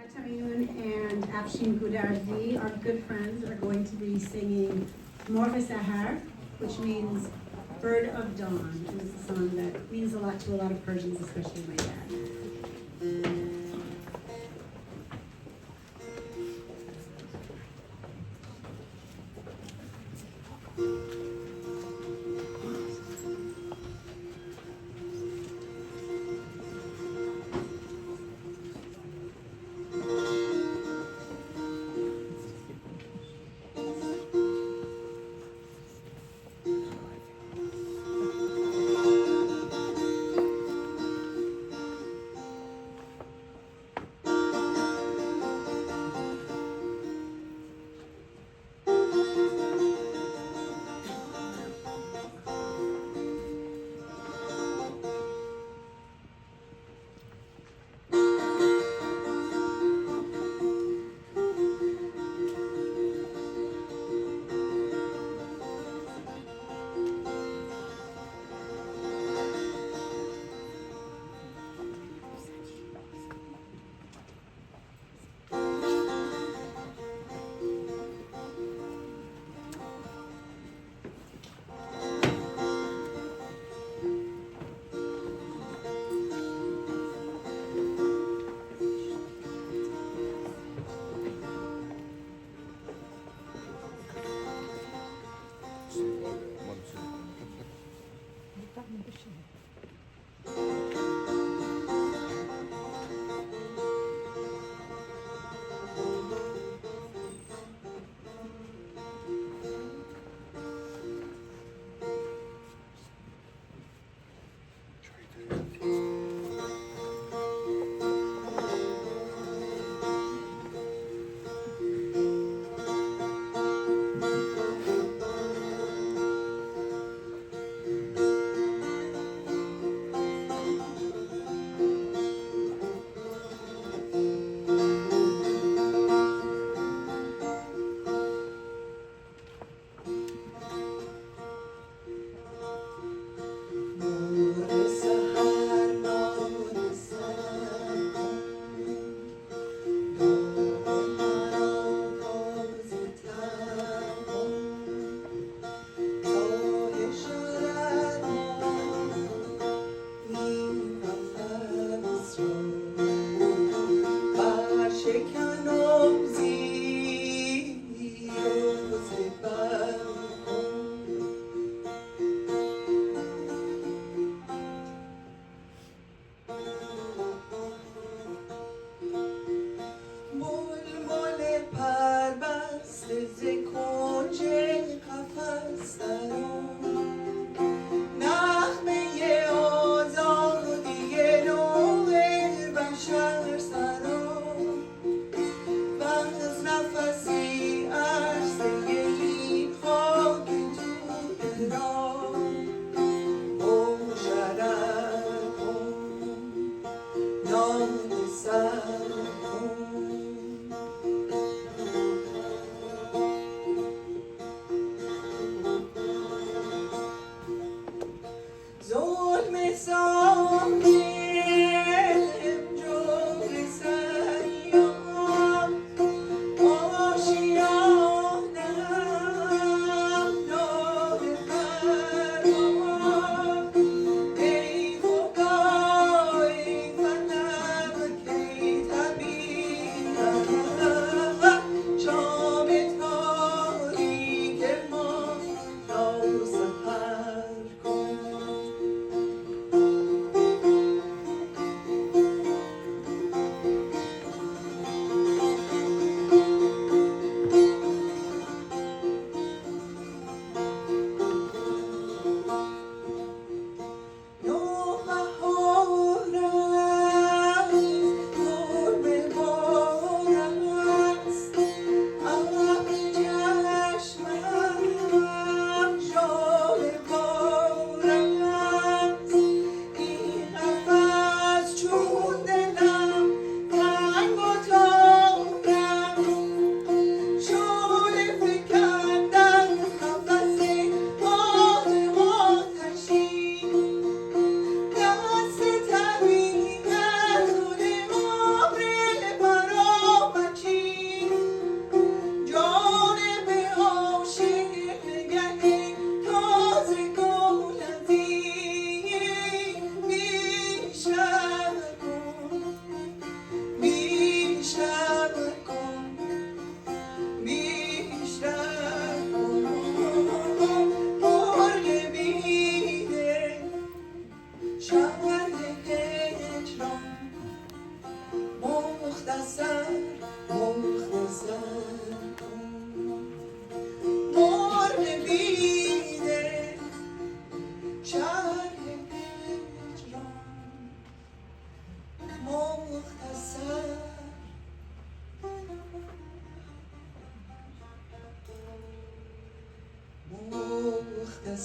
Katayoon and Afshin Goodarsi, our good friends, are going to be singing Morgheh Sahar, which means bird of dawn. And it's a song that means a lot to a lot of Persians, especially my dad.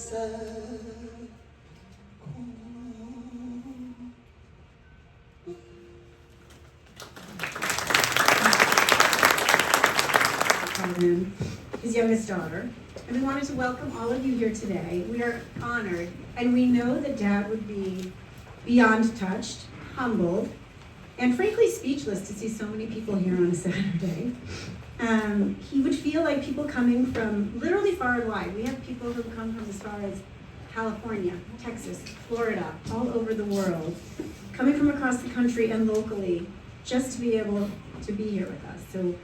His youngest daughter, and we wanted to welcome all of you here today. We are honored, and we know that Dad would be beyond touched, humbled, and frankly speechless to see so many people here on a Saturday. He would feel like people coming from literally far and wide. We have people who come from as far as California, Texas, Florida, all over the world, coming from across the country and locally, just to be able to be here with us. So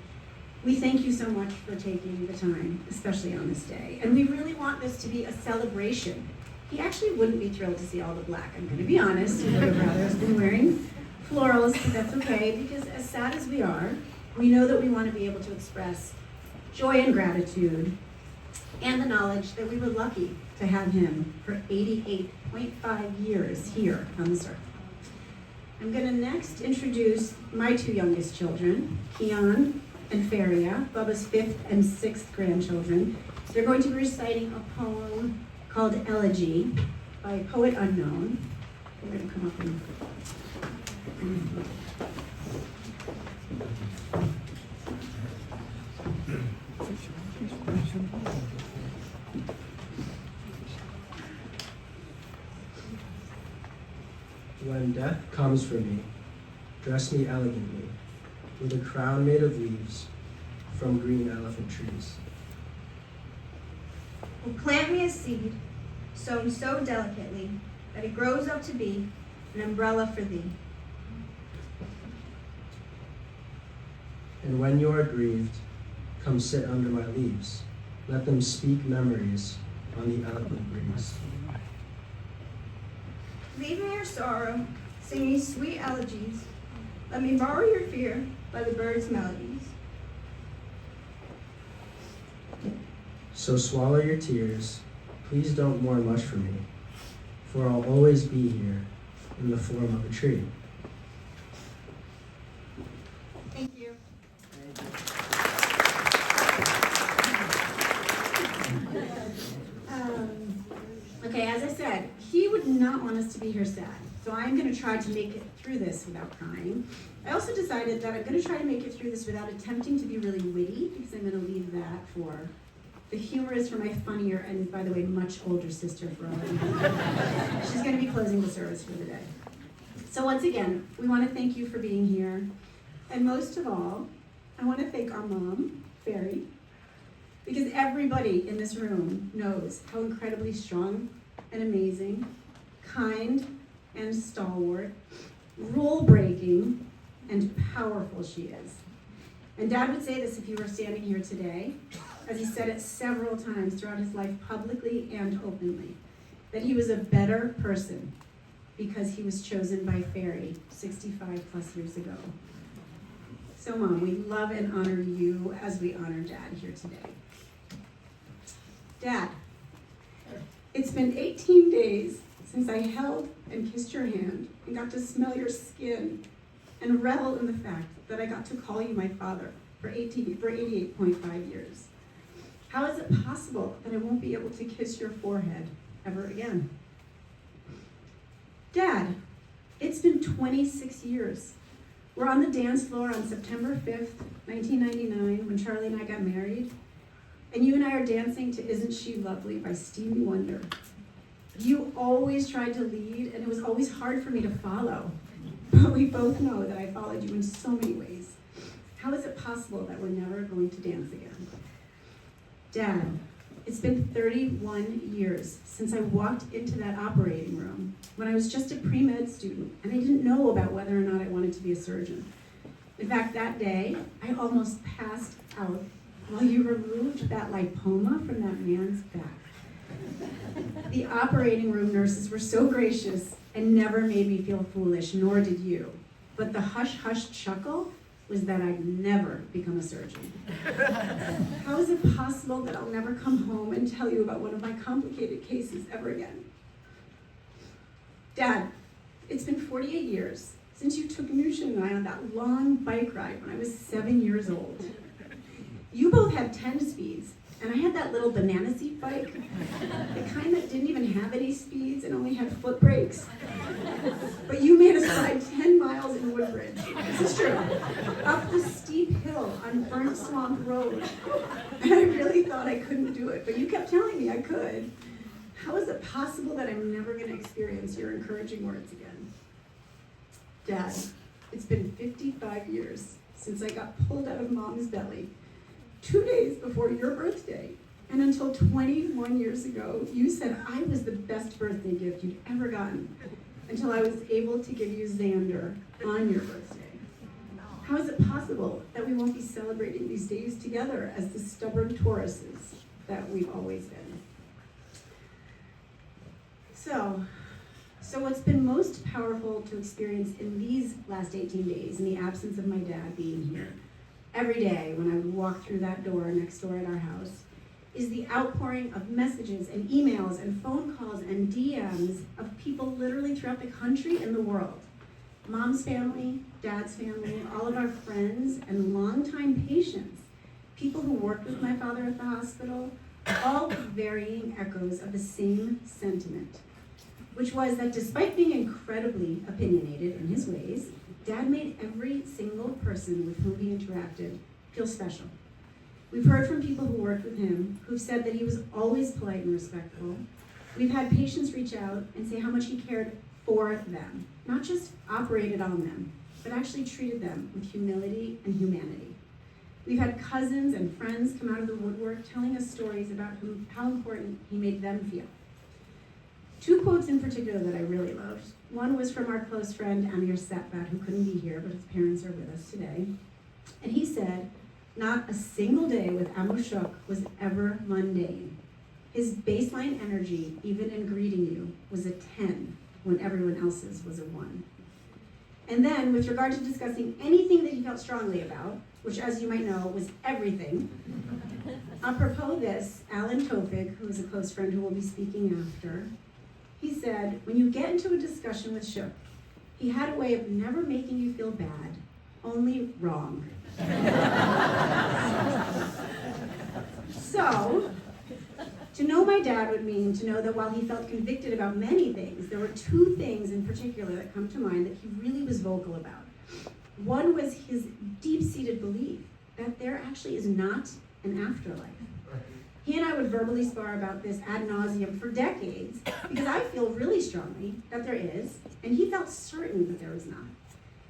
we thank you so much for taking the time, especially on this day. And we really want this to be a celebration. He actually wouldn't be thrilled to see all the black, I'm gonna be honest. He would have rather has been wearing florals, but that's okay, because as sad as we are, we know that we want to be able to express joy and gratitude and the knowledge that we were lucky to have him for 88.5 years here on this earth. I'm gonna next introduce my two youngest children, Kian and Feria, Bubba's 5th and 6th grandchildren. They're going to be reciting a poem called Elegy by a poet unknown. We're going to come up and When death comes for me, dress me elegantly, with a crown made of leaves from green elephant trees. Will plant me a seed, sown so delicately that it grows up to be an umbrella for thee. And when you are grieved, come sit under my leaves. Let them speak memories on the eloquent breeze. Leave me your sorrow, sing me sweet elegies. Let me borrow your fear by the birds' melodies. So swallow your tears, please don't mourn much for me, for I'll always be here in the form of a tree. Thank you. Okay, as I said, he would not want us to be here sad, so I'm going to try to make it through this without crying. I also decided that I'm going to try to make it through this without attempting to be really witty, because I'm going to leave that for the humorous, for my funnier, and by the way, much older sister for all of you. She's going to be closing the service for the day. So once again, we want to thank you for being here, and most of all, I want to thank our mom, Feria, because everybody in this room knows how incredibly strong and amazing, kind and stalwart, rule-breaking, and powerful she is. And Dad would say this if he were standing here today, as he said it several times throughout his life, publicly and openly, that he was a better person because he was chosen by Feria 65 plus years ago. So Mom, we love and honor you as we honor Dad here today. Dad, it's been 18 days since I held and kissed your hand and got to smell your skin and revel in the fact that I got to call you my father for 88.5 years. How is it possible that I won't be able to kiss your forehead ever again? Dad, it's been 26 years. We're on the dance floor on September 5th, 1999, when Charlie and I got married. And you and I are dancing to Isn't She Lovely by Stevie Wonder. You always tried to lead, and it was always hard for me to follow. But we both know that I followed you in so many ways. How is it possible that we're never going to dance again? Dad, it's been 31 years since I walked into that operating room when I was just a pre-med student, and I didn't know about whether or not I wanted to be a surgeon. In fact, that day, I almost passed out while you removed that lipoma from that man's back. The operating room nurses were so gracious and never made me feel foolish, nor did you. But the hush-hush chuckle was that I'd never become a surgeon. How is it possible that I'll never come home and tell you about one of my complicated cases ever again? Dad, it's been 48 years since you took Nushin and I on that long bike ride when I was 7 years old. You both had 10 speeds, And I had that little banana seat bike, the kind that didn't even have any speeds and only had foot brakes. But you made us ride 10 miles in Woodbridge. This is true. Up the steep hill on Burnt Swamp Road. And I really thought I couldn't do it, but you kept telling me I could. How is it possible that I'm never going to experience your encouraging words again? Dad, it's been 55 years since I got pulled out of Mom's belly, 2 days before your birthday. And until 21 years ago, you said I was the best birthday gift you'd ever gotten, until I was able to give you Zander on your birthday. How is it possible that we won't be celebrating these days together as the stubborn Tauruses that we've always been? So what's been most powerful to experience in these last 18 days, in the absence of my dad being here, every day when I would walk through that door next door at our house, is the outpouring of messages and emails and phone calls and DMs of people literally throughout the country and the world. Mom's family, Dad's family, all of our friends and longtime patients, people who worked with my father at the hospital, all with varying echoes of the same sentiment, which was that despite being incredibly opinionated in his ways, Dad made every single person with whom he interacted feel special. We've heard from people who worked with him who've said that he was always polite and respectful. We've had patients reach out and say how much he cared for them, not just operated on them, but actually treated them with humility and humanity. We've had cousins and friends come out of the woodwork telling us stories about how important he made them feel. Two quotes in particular that I really loved. One was from our close friend Amir Satbat, who couldn't be here, but his parents are with us today. And he said, "Not a single day with Amushuk was ever mundane. His baseline energy, even in greeting you, was a 10 when everyone else's was a 1. And then, with regard to discussing anything that he felt strongly about, which as you might know, was everything, apropos this, Alan Tofig, who is a close friend who will be speaking after, he said, when you get into a discussion with Shuk, he had a way of never making you feel bad, only wrong. So, to know my dad would mean to know that while he felt convicted about many things, there were two things in particular that come to mind that he really was vocal about. One was his deep-seated belief that there actually is not an afterlife. He and I would verbally spar about this ad nauseum for decades because I feel really strongly that there is, and he felt certain that there was not.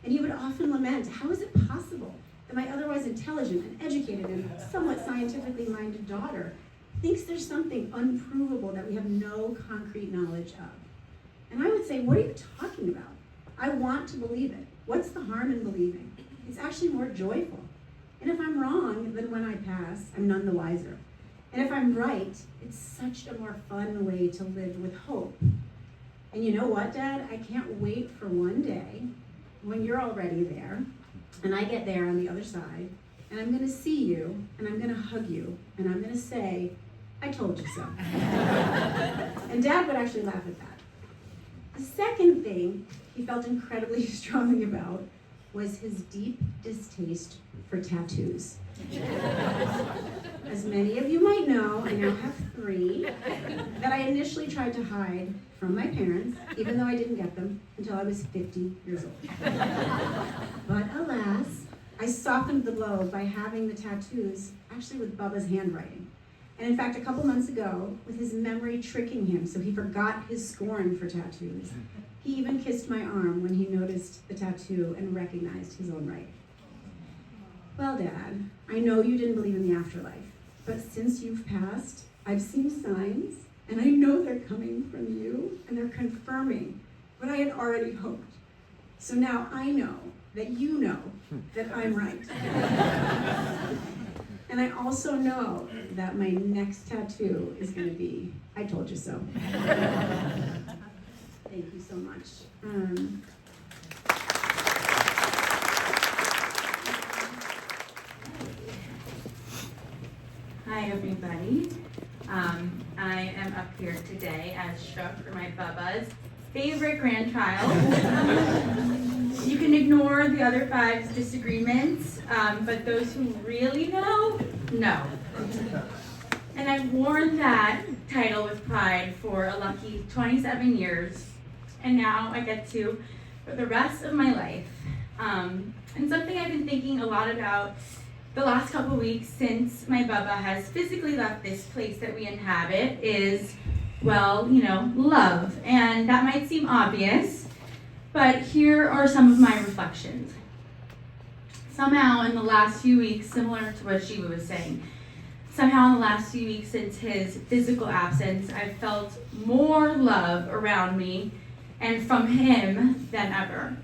And he would often lament, how is it possible that my otherwise intelligent and educated and somewhat scientifically minded daughter thinks there's something unprovable that we have no concrete knowledge of? And I would say, what are you talking about? I want to believe it. What's the harm in believing? It's actually more joyful. And if I'm wrong, then when I pass, I'm none the wiser. And if I'm right, it's such a more fun way to live with hope. And you know what, Dad? I can't wait for one day when you're already there, and I get there on the other side, and I'm gonna see you, and I'm gonna hug you, and I'm gonna say, I told you so. And Dad would actually laugh at that. The second thing he felt incredibly strongly about was his deep distaste for tattoos. As many of you might know, I now have 3 that I initially tried to hide from my parents, even though I didn't get them until I was 50 years old. But alas, I softened the blow by having the tattoos actually with Bubba's handwriting. And in fact, a couple months ago, with his memory tricking him so he forgot his scorn for tattoos, he even kissed my arm when he noticed the tattoo and recognized his own right. Well, Dad, I know you didn't believe in the afterlife, but since you've passed, I've seen signs, and I know they're coming from you, and they're confirming what I had already hoped. So now I know that you know that I'm right. And I also know that my next tattoo is going to be, I told you so. Thank you so much. Hi, everybody. I am up here today as Shuk, for my Bubba's favorite grandchild. You can ignore the other 5's disagreements, but those who really know. And I've worn that title with pride for a lucky 27 years. And now I get to for the rest of my life. And something I've been thinking a lot about the last couple weeks since my Bubba has physically left this place that we inhabit is, well, love. And that might seem obvious, but here are some of my reflections. Somehow in the last few weeks, similar to what Shieva was saying, somehow in the last few weeks since his physical absence, I've felt more love around me and from him than ever.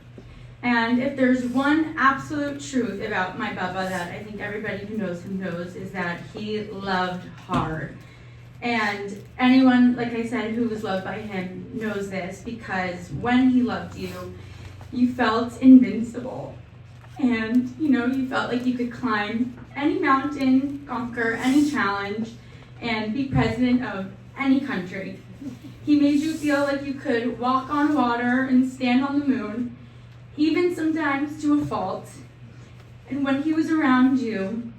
And if there's one absolute truth about my Bubba that I think everybody who knows him knows, is that he loved hard. And anyone, like I said, who was loved by him knows this, because when he loved you, you felt invincible. And, you felt like you could climb any mountain, conquer any challenge, and be president of any country. He made you feel like you could walk on water and stand on the moon, even sometimes to a fault. And when he was around you,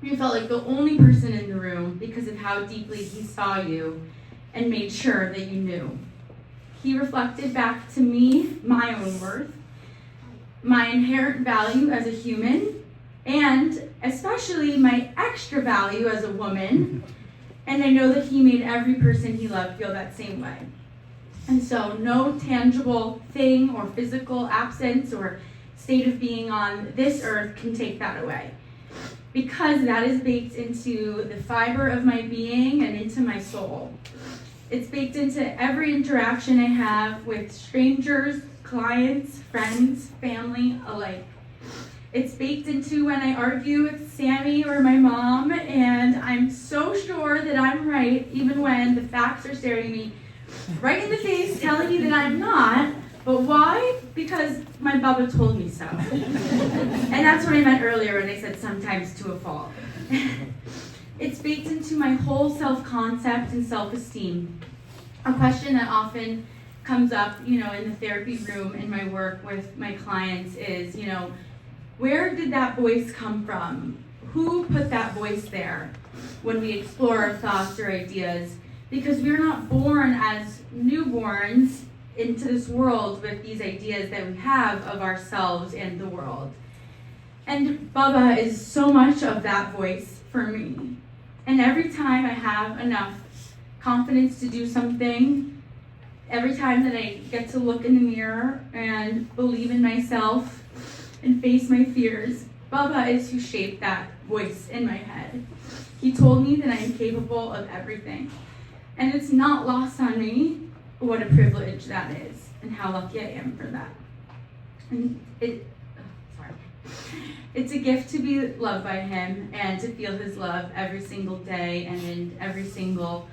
you felt like the only person in the room because of how deeply he saw you and made sure that you knew. He reflected back to me my own worth, my inherent value as a human, and especially my extra value as a woman. And I know that he made every person he loved feel that same way. And so no tangible thing or physical absence or state of being on this earth can take that away, because that is baked into the fiber of my being and into my soul. It's baked into every interaction I have with strangers, clients, friends, family alike. It's baked into when I argue with Sammy or my mom, and I'm so sure that I'm right, even when the facts are staring me right in the face, telling me that I'm not. But why? Because my Bubba told me so. And that's what I meant earlier when I said sometimes to a fault. It's baked into my whole self-concept and self-esteem. A question that often comes up, in the therapy room in my work with my clients is, where did that voice come from? Who put that voice there when we explore our thoughts or ideas? Because we're not born as newborns into this world with these ideas that we have of ourselves and the world. And Bubba is so much of that voice for me. And every time I have enough confidence to do something, every time that I get to look in the mirror and believe in myself and face my fears, Bubba is who shaped that voice in my head. He told me that I am capable of everything. And it's not lost on me what a privilege that is and how lucky I am for that. And it's a gift to be loved by him and to feel his love every single day and in every single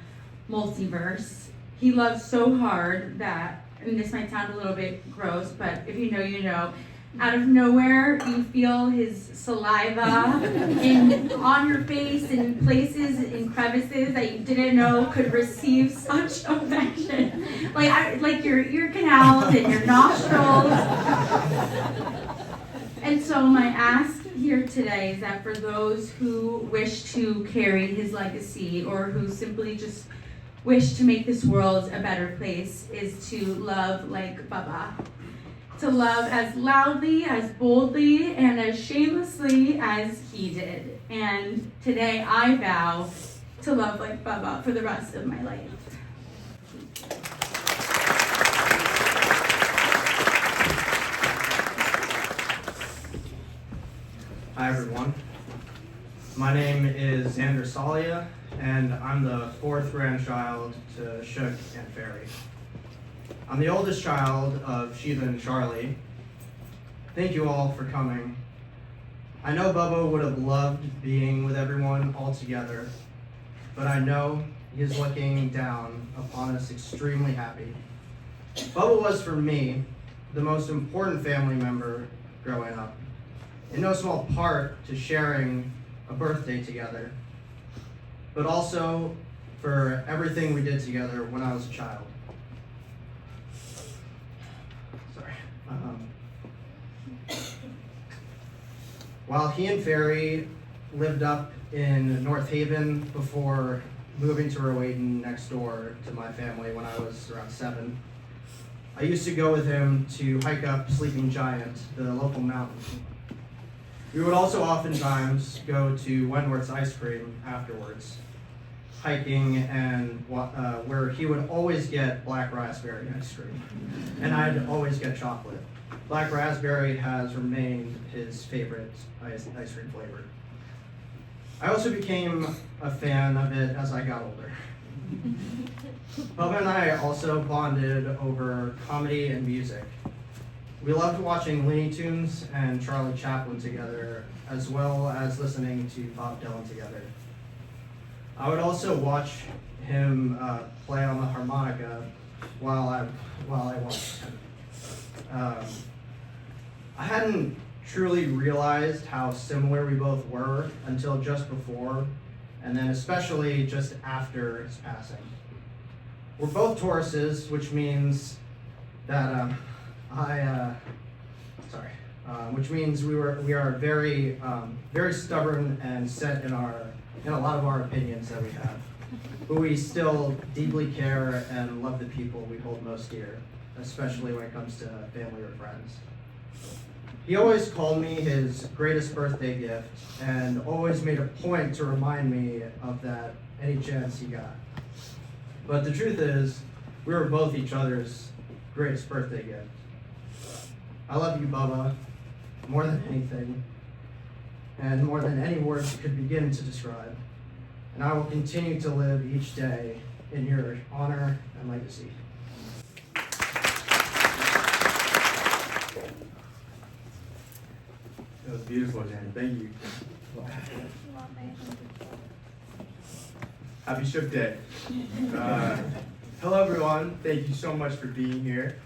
multiverse. He loves so hard that, and this might sound a little bit gross, but if you know, you know, out of nowhere, you feel his saliva on your face in places, in crevices that you didn't know could receive such affection. Like your ear canals and your nostrils. And so my ask here today is that for those who wish to carry his legacy or who simply just wish to make this world a better place is to love like Bubba. To love as loudly, as boldly, and as shamelessly as he did. And today I vow to love like Bubba for the rest of my life. Hi everyone. My name is Zander Sahlia, and I'm the fourth grandchild to Shuk and Feria. I'm the oldest child of Shieva and Charlie. Thank you all for coming. I know Bubba would have loved being with everyone all together, but I know he's looking down upon us extremely happy. Bubba was, for me, the most important family member growing up, in no small part to sharing a birthday together, but also for everything we did together when I was a child. While he and Feria lived up in North Haven before moving to Rowayton next door to my family when I was around 7. I used to go with him to hike up Sleeping Giant, the local mountain. We would also oftentimes go to Wentworth's Ice Cream afterwards, hiking, and where he would always get black raspberry ice cream, and I'd always get chocolate. Black raspberry has remained his favorite ice cream flavor. I also became a fan of it as I got older. Bubba and I also bonded over comedy and music. We loved watching Looney Tunes and Charlie Chaplin together, as well as listening to Bob Dylan together. I would also watch him play on the harmonica while I watched him. I hadn't truly realized how similar we both were until just before, and then especially just after his passing. We're both Tauruses, which means that which means we are very very stubborn and set in a lot of our opinions that we have, but we still deeply care and love the people we hold most dear, especially when it comes to family or friends. He always called me his greatest birthday gift and always made a point to remind me of that any chance he got. But the truth is, we were both each other's greatest birthday gift. I love you, Bubba, more than anything, and more than any words could begin to describe. And I will continue to live each day in your honor and legacy. That was beautiful, Janna. Thank you. Happy Shook Day. Hello, everyone. Thank you so much for being here.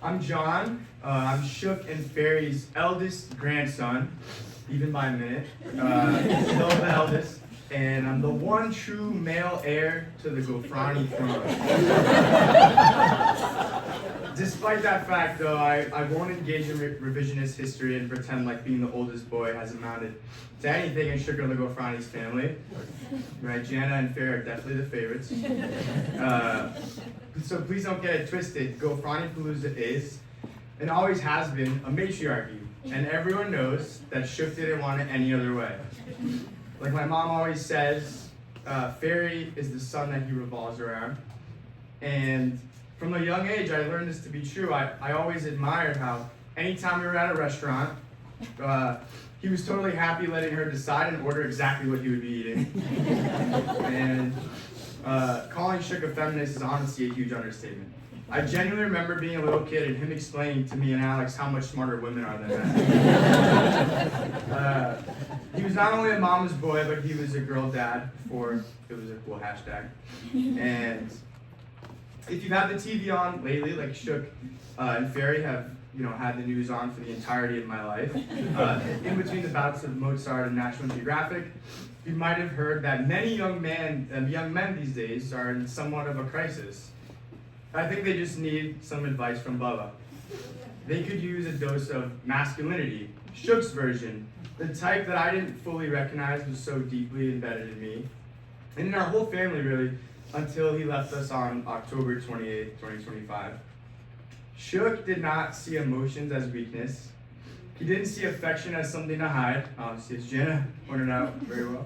I'm John. I'm Shook and Feria's eldest grandson, even by a minute. Still the eldest. And I'm the one true male heir to the Ghofrany throne. Despite that fact, though, I won't engage in revisionist history and pretend like being the oldest boy has amounted to anything in Shukrulla Ghofrany's family. Right, Janna and Feria are definitely the favorites. So please don't get it twisted. Ghofrany Palooza is, and always has been, a matriarchy. And everyone knows that Shook didn't want it any other way. Like my mom always says, Feria is the sun that he revolves around. And from a young age, I learned this to be true. I always admired how anytime we were at a restaurant, he was totally happy letting her decide and order exactly what he would be eating. And calling Shook a feminist is honestly a huge understatement. I genuinely remember being a little kid and him explaining to me and Alex how much smarter women are than men. He was not only a mama's boy, but he was a girl dad before it was a cool hashtag. And if you've had the TV on lately, like Shook and Feria have, had the news on for the entirety of my life, in between the bouts of Mozart and National Geographic, you might have heard that many young men these days are in somewhat of a crisis. I think they just need some advice from Bubba. They could use a dose of masculinity, Shook's version, the type that I didn't fully recognize was so deeply embedded in me, and in our whole family really, until he left us on October 28, 2025. Shook did not see emotions as weakness. He didn't see affection as something to hide, obviously as Janna pointed out very well.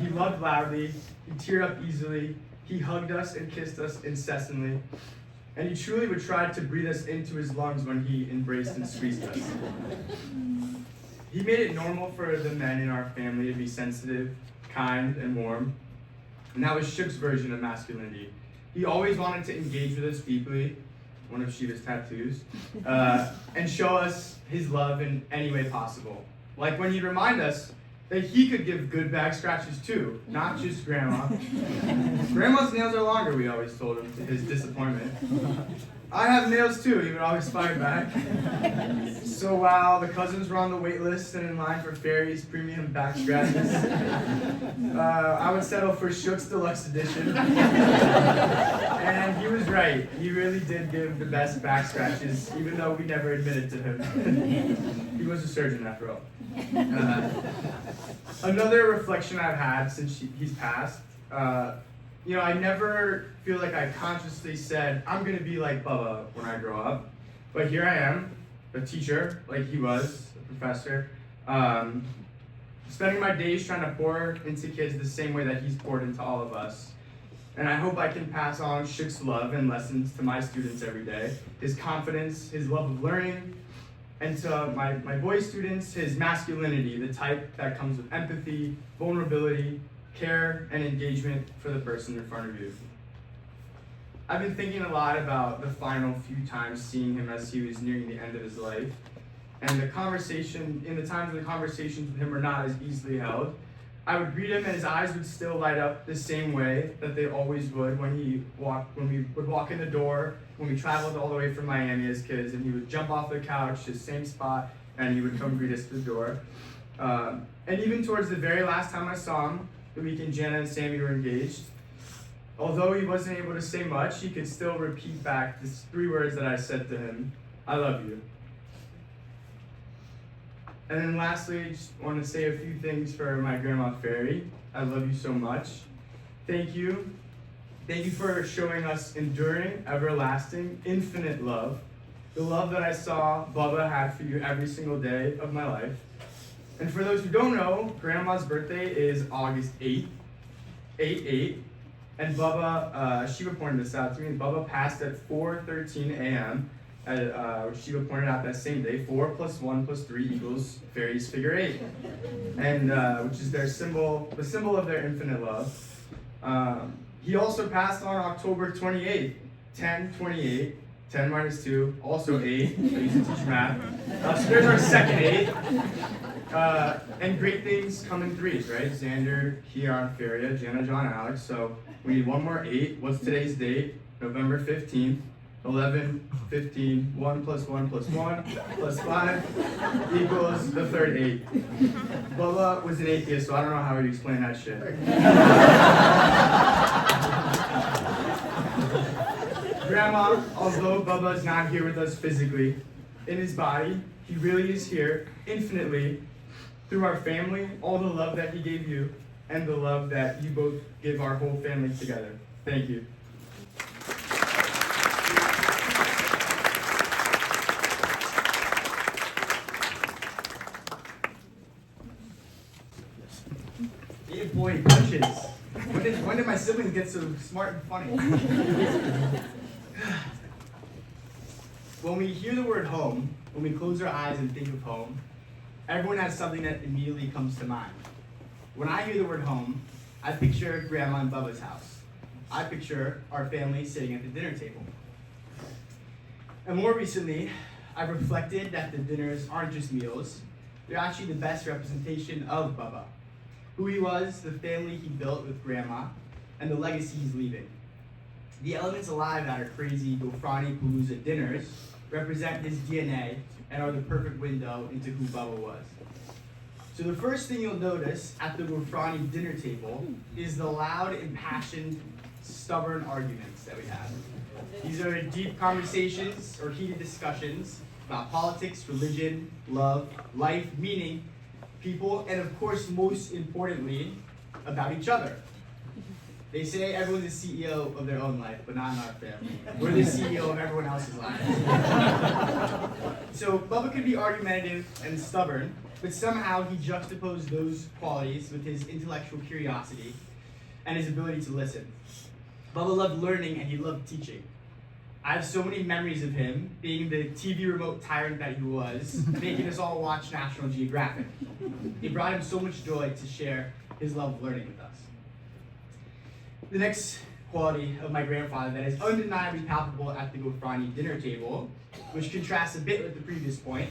He loved loudly, he teared up easily, he hugged us and kissed us incessantly, and he truly would try to breathe us into his lungs when he embraced and squeezed us. He made it normal for the men in our family to be sensitive, kind, and warm, and that was Shook's version of masculinity. He always wanted to engage with us deeply, one of Sheiva's tattoos, and show us his love in any way possible. Like when he'd remind us that he could give good back scratches too, not just grandma. Grandma's nails are longer, we always told him, to his disappointment. I have nails too, he would always fire back. So So while the cousins were on the wait list and in line for Feria's premium back scratches, I would settle for Shook's deluxe edition. And he was right. He really did give the best back scratches, even though we never admitted to him. He was a surgeon after all. Another reflection I've had since he's passed, I never feel like I consciously said, I'm gonna be like Bubba when I grow up. But here I am, a teacher, like he was, a professor, spending my days trying to pour into kids the same way that he's poured into all of us. And I hope I can pass on Shook's love and lessons to my students every day, his confidence, his love of learning, and to my boy students, his masculinity, the type that comes with empathy, vulnerability, care, and engagement for the person in front of you. I've been thinking a lot about the final few times seeing him as he was nearing the end of his life. And the times the conversations with him were not as easily held. I would greet him and his eyes would still light up the same way that they always would when we would walk in the door, when we traveled all the way from Miami as kids, and he would jump off the couch, his same spot, and he would come greet us at the door. And even towards the very last time I saw him, the weekend Janna and Sammy were engaged, although he wasn't able to say much, he could still repeat back the 3 words that I said to him: I love you. And then lastly, I just want to say a few things for my grandma Feria. I love you so much. Thank you. Thank you for showing us enduring, everlasting, infinite love. The love that I saw Bubba had for you every single day of my life. And for those who don't know, Grandma's birthday is August 8th, 8/8. And Bubba, Shieva pointed this out to me, and Bubba passed at 4:13 a.m. Shieva pointed out that same day, 4 + 1 + 3 equals Feria's figure 8. And which is the symbol of their infinite love. He also passed on October 28th, 10/28. 10 minus 2, also 8. I used to teach math. So there's our second 8. And great things come in 3s, right? Zander, Kian, Feria, Janna, John, Alex. So we need one more 8. What's today's date? November 15th. 11, 15, 1 + 1 + 1 + 5 equals the third 8. Bubba was an atheist, so I don't know how you explain that shit. Grandma, although Bubba's not here with us physically, in his body, he really is here infinitely through our family, all the love that he gave you, and the love that you both give our whole family together. Thank you. Boy, punches. When did my siblings get so smart and funny? When we hear the word home, when we close our eyes and think of home, everyone has something that immediately comes to mind. When I hear the word home, I picture Grandma and Bubba's house. I picture our family sitting at the dinner table. And more recently, I've reflected that the dinners aren't just meals, they're actually the best representation of Bubba. Who he was, the family he built with Grandma, and the legacy he's leaving. The elements alive at our crazy Ghofrany Palooza dinners represent his DNA and are the perfect window into who Bubba was. So the first thing you'll notice at the Ghofrany dinner table is the loud, impassioned, stubborn arguments that we have. These are deep conversations or heated discussions about politics, religion, love, life, meaning, people, and of course, most importantly, about each other. They say everyone's the CEO of their own life, but not in our family. We're the CEO of everyone else's life. So Bubba could be argumentative and stubborn, but somehow he juxtaposed those qualities with his intellectual curiosity and his ability to listen. Bubba loved learning and he loved teaching. I have so many memories of him being the TV remote tyrant that he was, making us all watch National Geographic. It brought him so much joy to share his love of learning with us. The next quality of my grandfather that is undeniably palpable at the Ghofrany dinner table, which contrasts a bit with the previous point,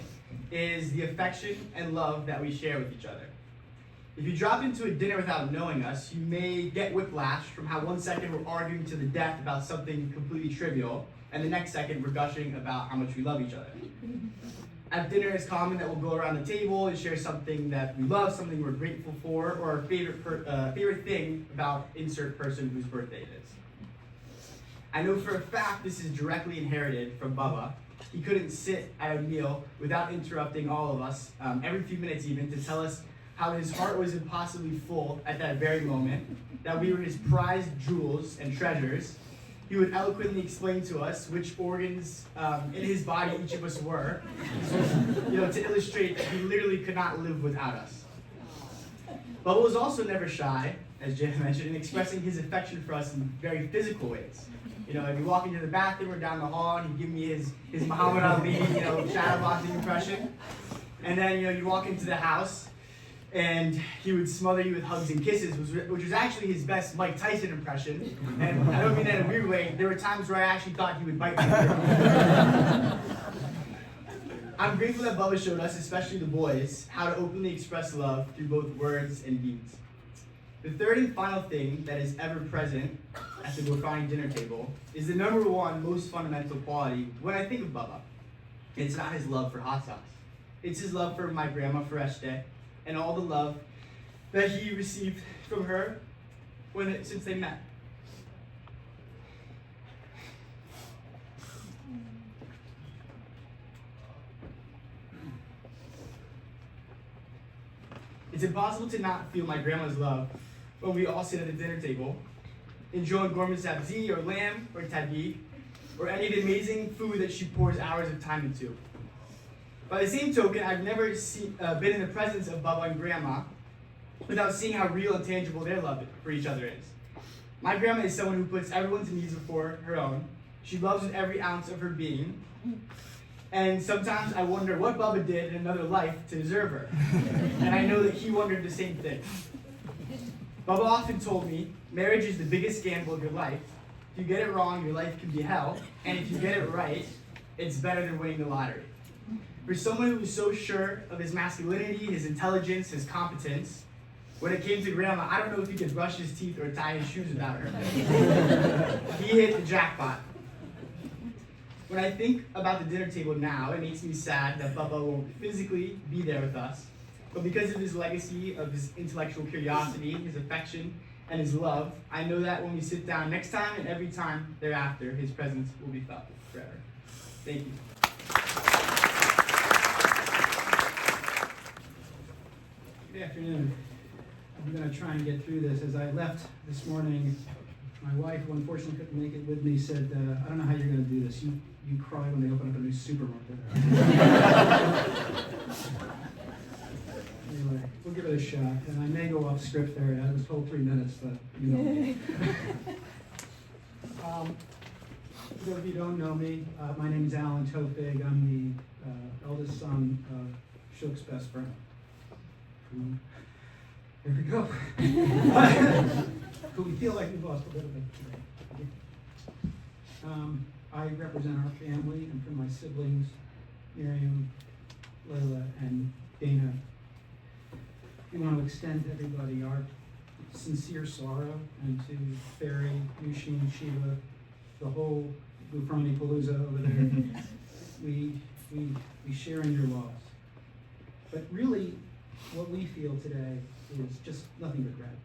is the affection and love that we share with each other. If you drop into a dinner without knowing us, you may get whiplash from how 1 second we're arguing to the death about something completely trivial, and the next second we're gushing about how much we love each other. At dinner, it's common that we'll go around the table and share something that we love, something we're grateful for, or our favorite thing about insert person whose birthday it is. I know for a fact this is directly inherited from Bubba. He couldn't sit at a meal without interrupting all of us, every few minutes even, to tell us how his heart was impossibly full at that very moment, that we were his prized jewels and treasures. He would eloquently explain to us which organs in his body each of us were, to illustrate that he literally could not live without us. Bubba was also never shy, as Janna mentioned, in expressing his affection for us in very physical ways. If you walk into the bathroom or down the hall, he'd give me his Muhammad Ali, shadow boxing impression. And then, you walk into the house, and he would smother you with hugs and kisses, which was actually his best Mike Tyson impression. And I don't mean that in a weird way. There were times where I actually thought he would bite me. I'm grateful that Bubba showed us, especially the boys, how to openly express love through both words and deeds. The third and final thing that is ever present at the Ghofrany dinner table is the number one most fundamental quality when I think of Bubba. It's not his love for hot sauce. It's his love for my grandma Fereshte, and all the love that he received from her since they met. It's impossible to not feel my grandma's love when we all sit at the dinner table, enjoying gourmet sabzi or lamb or tagig, or any of the amazing food that she pours hours of time into. By the same token, I've never been in the presence of Bubba and Grandma without seeing how real and tangible their love for each other is. My grandma is someone who puts everyone's needs before her own. She loves with every ounce of her being. And sometimes I wonder what Bubba did in another life to deserve her. And I know that he wondered the same thing. Bubba often told me, marriage is the biggest gamble of your life. If you get it wrong, your life can be hell. And if you get it right, it's better than winning the lottery. For someone who was so sure of his masculinity, his intelligence, his competence, when it came to Grandma, I don't know if he could brush his teeth or tie his shoes without her. He hit the jackpot. When I think about the dinner table now, it makes me sad that Bubba won't physically be there with us. But because of his legacy, of his intellectual curiosity, his affection, and his love, I know that when we sit down next time and every time thereafter, his presence will be felt forever. Thank you. Good afternoon. I'm going to try and get through this. As I left this morning, my wife, who unfortunately couldn't make it with me, said, I don't know how you're going to do this. You cry when they open up a new supermarket. Anyway, we'll give it a shot. And I may go off script there. I was told 3 minutes, but you know. For those of you who don't know me, my name is Leila Tofig. I'm the eldest son of Shuk's best friend. There we go. Who we feel like we've lost a little bit today. I represent our family, and from my siblings, Miriam, Leila, and Dana, we want to extend to everybody our sincere sorrow, and to Feria, Nushin, Shieva, the whole Ghofrany Palooza over there. we share in your loss. But really, what we feel today is just nothing but gratitude.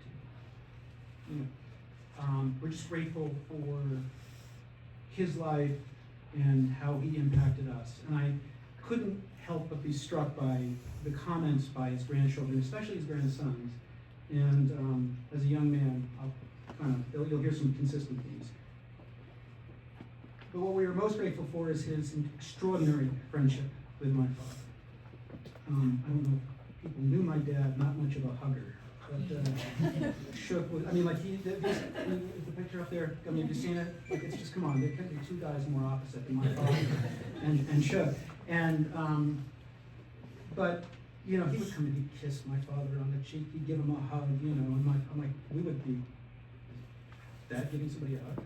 We're just grateful for his life and how he impacted us. And I couldn't help but be struck by the comments by his grandchildren, especially his grandsons. And as a young man, you'll hear some consistent themes. But what we are most grateful for is his extraordinary friendship with my father. I don't know if people knew my dad, not much of a hugger. But Shuk was, the picture up there, have you seen it? Like, it's just, come on, there couldn't be 2 guys more opposite than my father and Shuk. And, but, he would come and he'd kiss my father on the cheek, he'd give him a hug, and I'm like, we would be, Dad giving somebody a hug?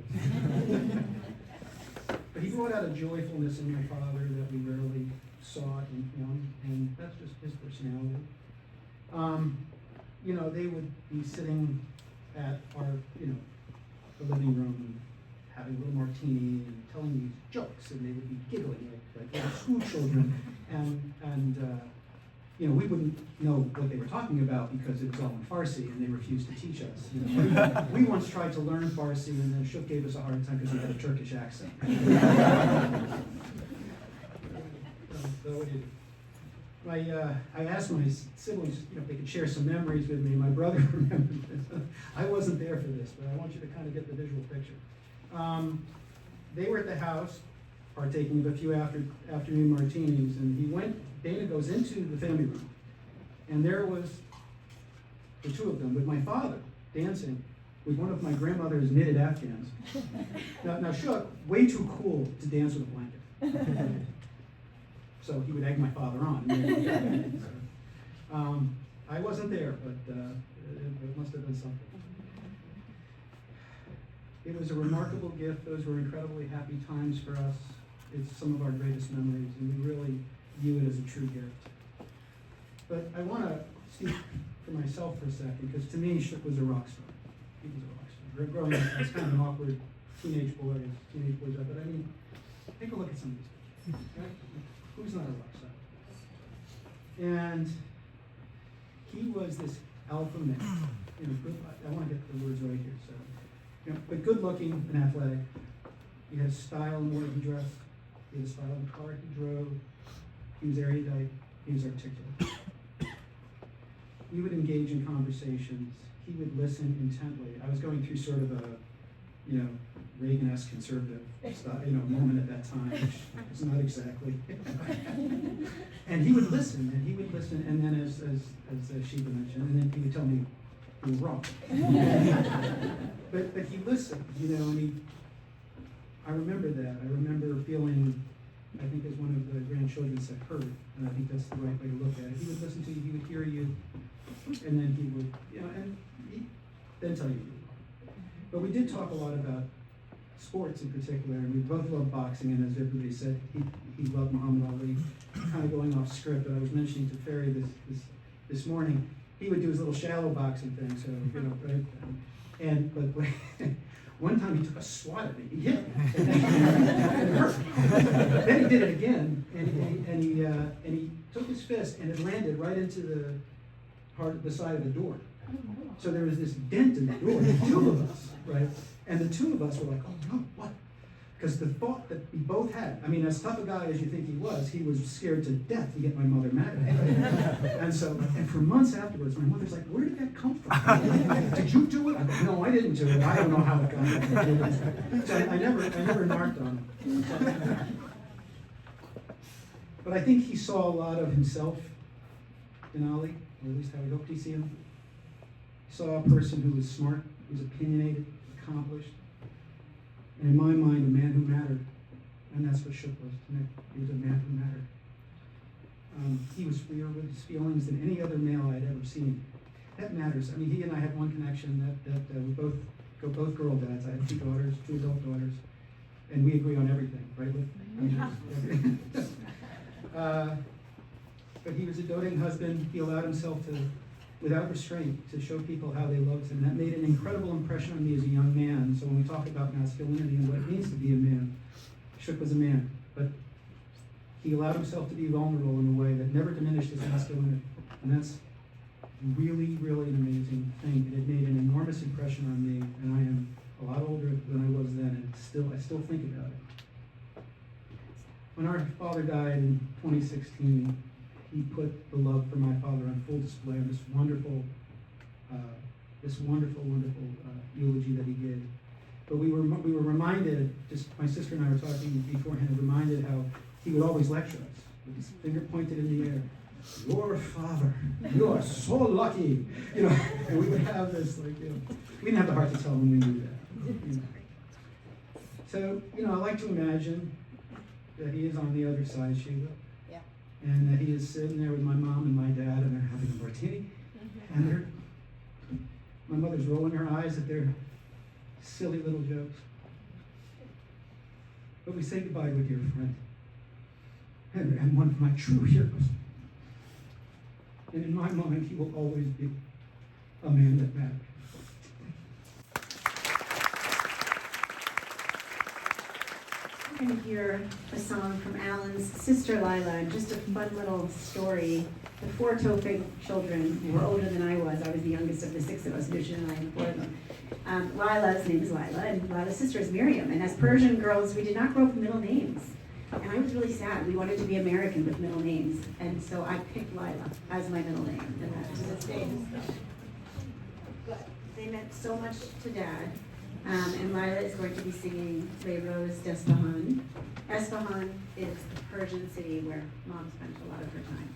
But he brought out a joyfulness in my father that we rarely saw in him, and that's just his personality. They would be sitting at our, the living room and having a little martini and telling these jokes, and they would be giggling like little school children. And we wouldn't know what they were talking about because it was all in Farsi and they refused to teach us. We once tried to learn Farsi and then Shuk gave us a hard time because he had a Turkish accent. I asked my siblings if they could share some memories with me. My brother remembered this. I wasn't there for this, but I want you to kind of get the visual picture. They were at the house partaking of a few afternoon martinis, and Dana goes into the family room, and there was the two of them with my father dancing with one of my grandmother's knitted Afghans. Now Shuk, way too cool to dance with a blanket. So he would egg my father on. I wasn't there, but it must have been something. It was a remarkable gift. Those were incredibly happy times for us. It's some of our greatest memories, and we really view it as a true gift. But I want to speak for myself for a second, because to me, Shuk was a rock star. He was a rock star. Growing up, I was kind of an awkward teenage boy, but I mean, take a look at some of these pictures. Right? Who's not a rock star? And he was this alpha male. I want to get the words right here. So, but good looking and athletic. He had style in the way he dressed. He had a style in the car he drove. He was erudite. He was articulate. We would engage in conversations. He would listen intently. I was going through sort of a, Reagan-esque conservative moment at that time, which is not exactly. And he would listen, and then as Shieva mentioned, and then he would tell me he was wrong. but he listened, and I remember that. I remember feeling, I think as one of the grandchildren said, heard, and I think that's the right way to look at it. He would listen to you, he would hear you, and then he would, and he'd then tell you. But we did talk a lot about sports in particular, and we both loved boxing, and as everybody said, he loved Muhammad Ali. Kind of going off script, but I was mentioning to Feria this morning, he would do his little shallow boxing thing, so, right? But one time he took a swat at me, he hit me, and it hurt. Then he did it again, and he took his fist, and it landed right into the side of the door. So there was this dent in the door, the two of us, right? And the two of us were like, oh no, what? Because the thought that we both had, as tough a guy as you think he was scared to death to get my mother mad at him. And for months afterwards, my mother's like, where did that come from? Did you do it? I go, no, I didn't do it. I don't know how it got there. So I never narked on him. But I think he saw a lot of himself in Ali, or at least how he hoped he see him. He saw a person who was smart, who was opinionated, accomplished, and in my mind, a man who mattered. And that's what Shuk was to me. He was a man who mattered. He was freer with his feelings than any other male I had ever seen. That matters. He and I had one connection that we both girl dads. I had two adult daughters, and we agree on everything, right? But he was a doting husband. He allowed himself to, without restraint, to show people how they loved him. That made an incredible impression on me as a young man. So when we talk about masculinity and what it means to be a man, Shuk was a man, but he allowed himself to be vulnerable in a way that never diminished his masculinity. And that's really, really an amazing thing. And it made an enormous impression on me, and I am a lot older than I was then, and I still think about it. When our father died in 2016, he put the love for my father on full display on this wonderful eulogy that he gave. But we were reminded, just my sister and I were talking beforehand, reminded how he would always lecture us with his finger pointed in the air. Your father, you are so lucky, And we would have this, we didn't have the heart to tell him we knew that. So, I like to imagine that he is on the other side, Shieva. Yeah. And that he is sitting there with my mom and my dad, and they're having a martini, and my mother's rolling her eyes at their silly little jokes. But we say goodbye to a dear friend, and one of my true heroes. And in my mind, he will always be a man that mattered. going to hear a song from Alan's sister Leila, and just a fun little story. The 4 Tofig children were older than I was. I was the youngest of the 6 of us, Nushin and I, and 4 of them. Lila's name is Leila, and Lila's sister is Miriam. And as Persian girls, we did not grow up with middle names. And I was really sad. We wanted to be American with middle names. And so I picked Leila as my middle name, and that to this day. But they meant so much to Dad. And Leila is going to be singing Rose d'Esfahan. Esfahan is the Persian city where Mom spent a lot of her time.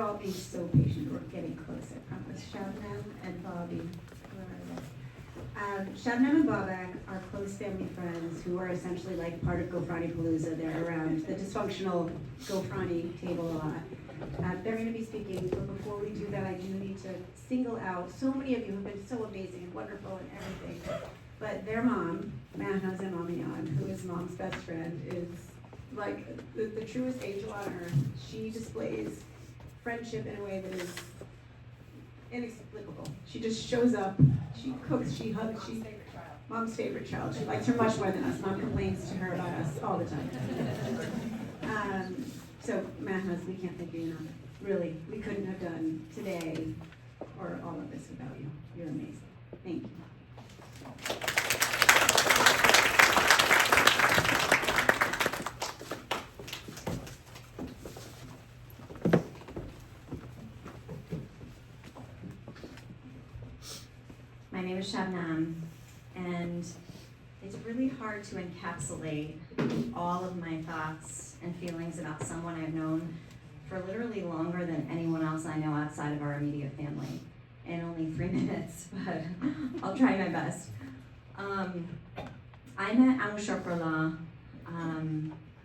all being so patient. We're getting close, I promise. Shabnam and Bobby. Shabnam and Bobak are close family friends who are essentially like part of Ghofrany Palooza. They're around the dysfunctional Ghofrany table a lot. They're going to be speaking, but before we do that, I do need to single out so many of you who've been so amazing and wonderful and everything. But their mom, Janna Sayfie, who is Mom's best friend, is like the truest angel on earth. She displays friendship in a way that is inexplicable. She just shows up, she cooks, she hugs, she's Mom's favorite child. She likes her much more than us. Mom complains to her about us all the time. So, Mahnas, we can't thank you enough. Really, we couldn't have done today or all of this without you. You're amazing. Thank you. hard to encapsulate all of my thoughts and feelings about someone I've known for literally longer than anyone else I know outside of our immediate family in only 3 minutes, but I'll try my best. I met Shukrulla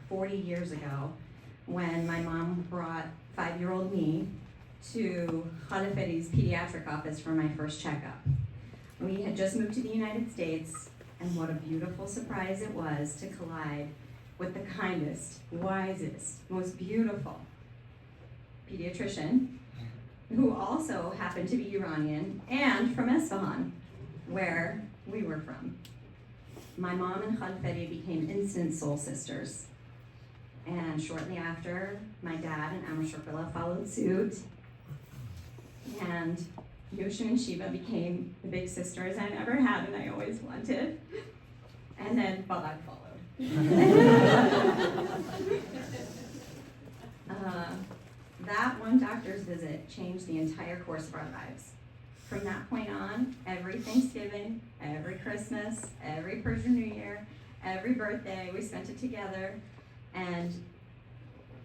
40 years ago when my mom brought 5-year-old me to Feria's pediatric office for my first checkup. We had just moved to the United States, and what a beautiful surprise it was to collide with the kindest, wisest, most beautiful pediatrician, who also happened to be Iranian and from Isfahan, where we were from. My mom and Feria became instant soul sisters. And shortly after, my dad and Shukrulla followed suit. And Nushin and Shieva became the big sisters I never had and I always wanted. And then Bobak followed. That one doctor's visit changed the entire course of our lives. From that point on, every Thanksgiving, every Christmas, every Persian New Year, every birthday, we spent it together. And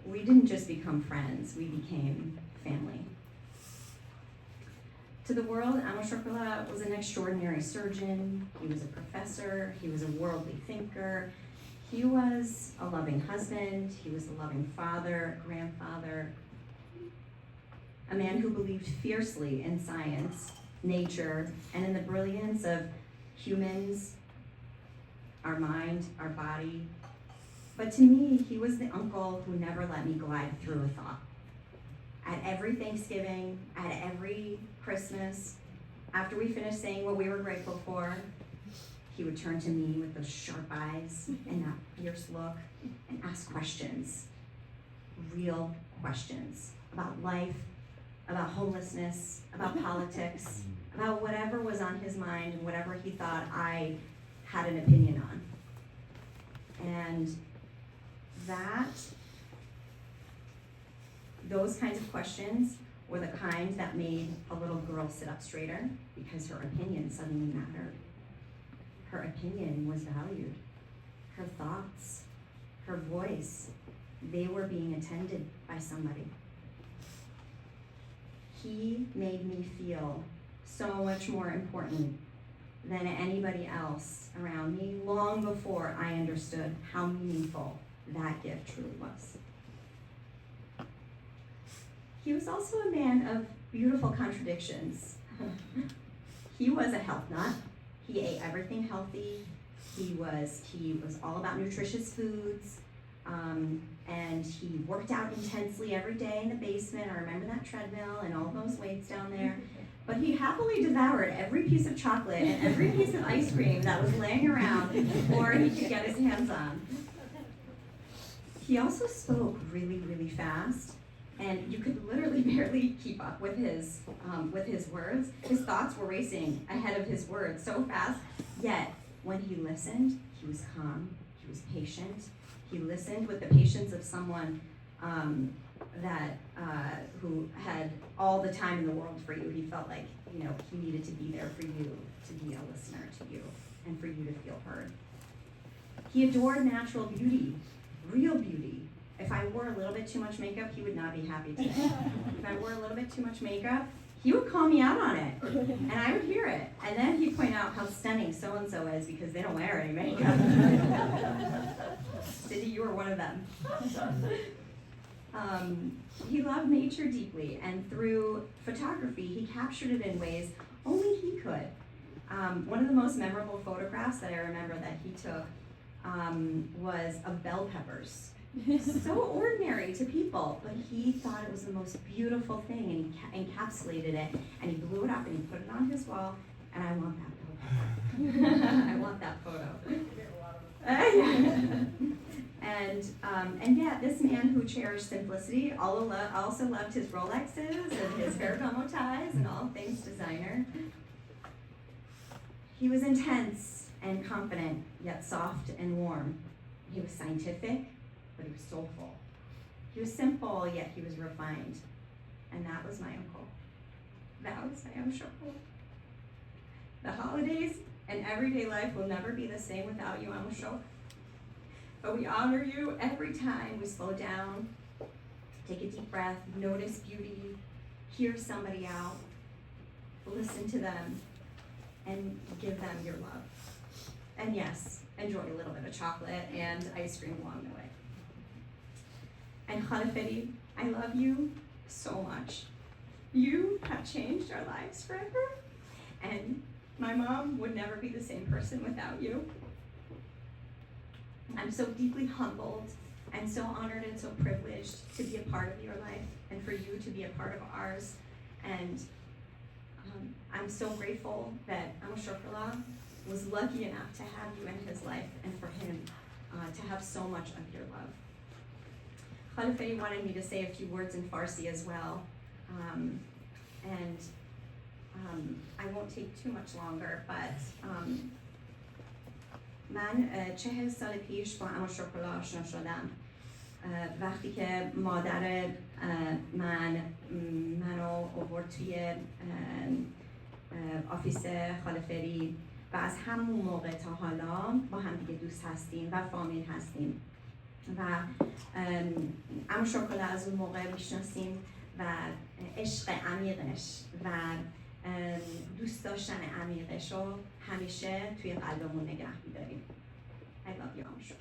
we didn't just become friends, we became family. To the world, Shukrulla was an extraordinary surgeon, he was a professor, he was a worldly thinker, he was a loving husband, he was a loving father, grandfather, a man who believed fiercely in science, nature, and in the brilliance of humans, our mind, our body. But to me, he was the uncle who never let me glide through a thought. At every Thanksgiving, at every Christmas, after we finished saying what we were grateful for, he would turn to me with those sharp eyes and that fierce look and ask questions, real questions about life, about homelessness, about politics, about whatever was on his mind and whatever he thought I had an opinion on. And those kinds of questions were the kind that made a little girl sit up straighter because her opinion suddenly mattered. Her opinion was valued. Her thoughts, her voice, they were being attended by somebody. He made me feel so much more important than anybody else around me long before I understood how meaningful that gift truly was. He was also a man of beautiful contradictions. He was a health nut. He ate everything healthy. He was all about nutritious foods. And he worked out intensely every day in the basement. I remember that treadmill and all those weights down there. But he happily devoured every piece of chocolate and every piece of ice cream that was laying around before he could get his hands on. He also spoke really, really fast, and you could literally barely keep up with his words. His thoughts were racing ahead of his words so fast, yet when he listened, he was calm, he was patient. He listened with the patience of someone who had all the time in the world for you. He felt like, he needed to be there for you, to be a listener to you, and for you to feel heard. He adored natural beauty, real beauty. If I wore a little bit too much makeup, he would not be happy today. If I wore a little bit too much makeup, he would call me out on it, and I would hear it. And then he'd point out how stunning so-and-so is because they don't wear any makeup. Cindy, you were one of them. He loved nature deeply, and through photography, he captured it in ways only he could. One of the most memorable photographs that I remember that he took was of bell peppers. So ordinary to people, but he thought it was the most beautiful thing, and he encapsulated it, and he blew it up, and he put it on his wall, and I want that photo. I want that photo. And yeah, this man who cherished simplicity also loved his Rolexes and his Ferragamo ties and all things designer. He was intense and confident, yet soft and warm. He was scientific, but he was soulful. He was simple, yet he was refined. And that was my uncle. That was my Shukrulla. The holidays And everyday life will never be the same without you, Amushok. But we honor you every time we slow down, take a deep breath, notice beauty, hear somebody out, listen to them, and give them your love. And yes, enjoy a little bit of chocolate and ice cream along the way. And Feria, I love you so much. You have changed our lives forever, and my mom would never be the same person without you. I'm so deeply humbled and so honored and so privileged to be a part of your life and for you to be a part of ours. And I'm so grateful that Shukrulla was lucky enough to have you in his life and for him to have so much of your love. Feria wanted me to say a few words in Farsi as well. I won't take too much longer, but من 40 سال پیش با اما شکرلا آشنا شدم وقتی که مادر منو آورد توی آفیس فری و از همون موقع تا حالا با هم دیگه دوست هستیم و فامیل هستیم و اما شکرلا از اون موقع میشناسیم و عشق عمیقش و دوست داشتن عمیقش رو همیشه توی قلبمون نگه می‌داریم. I love you, Amshuk.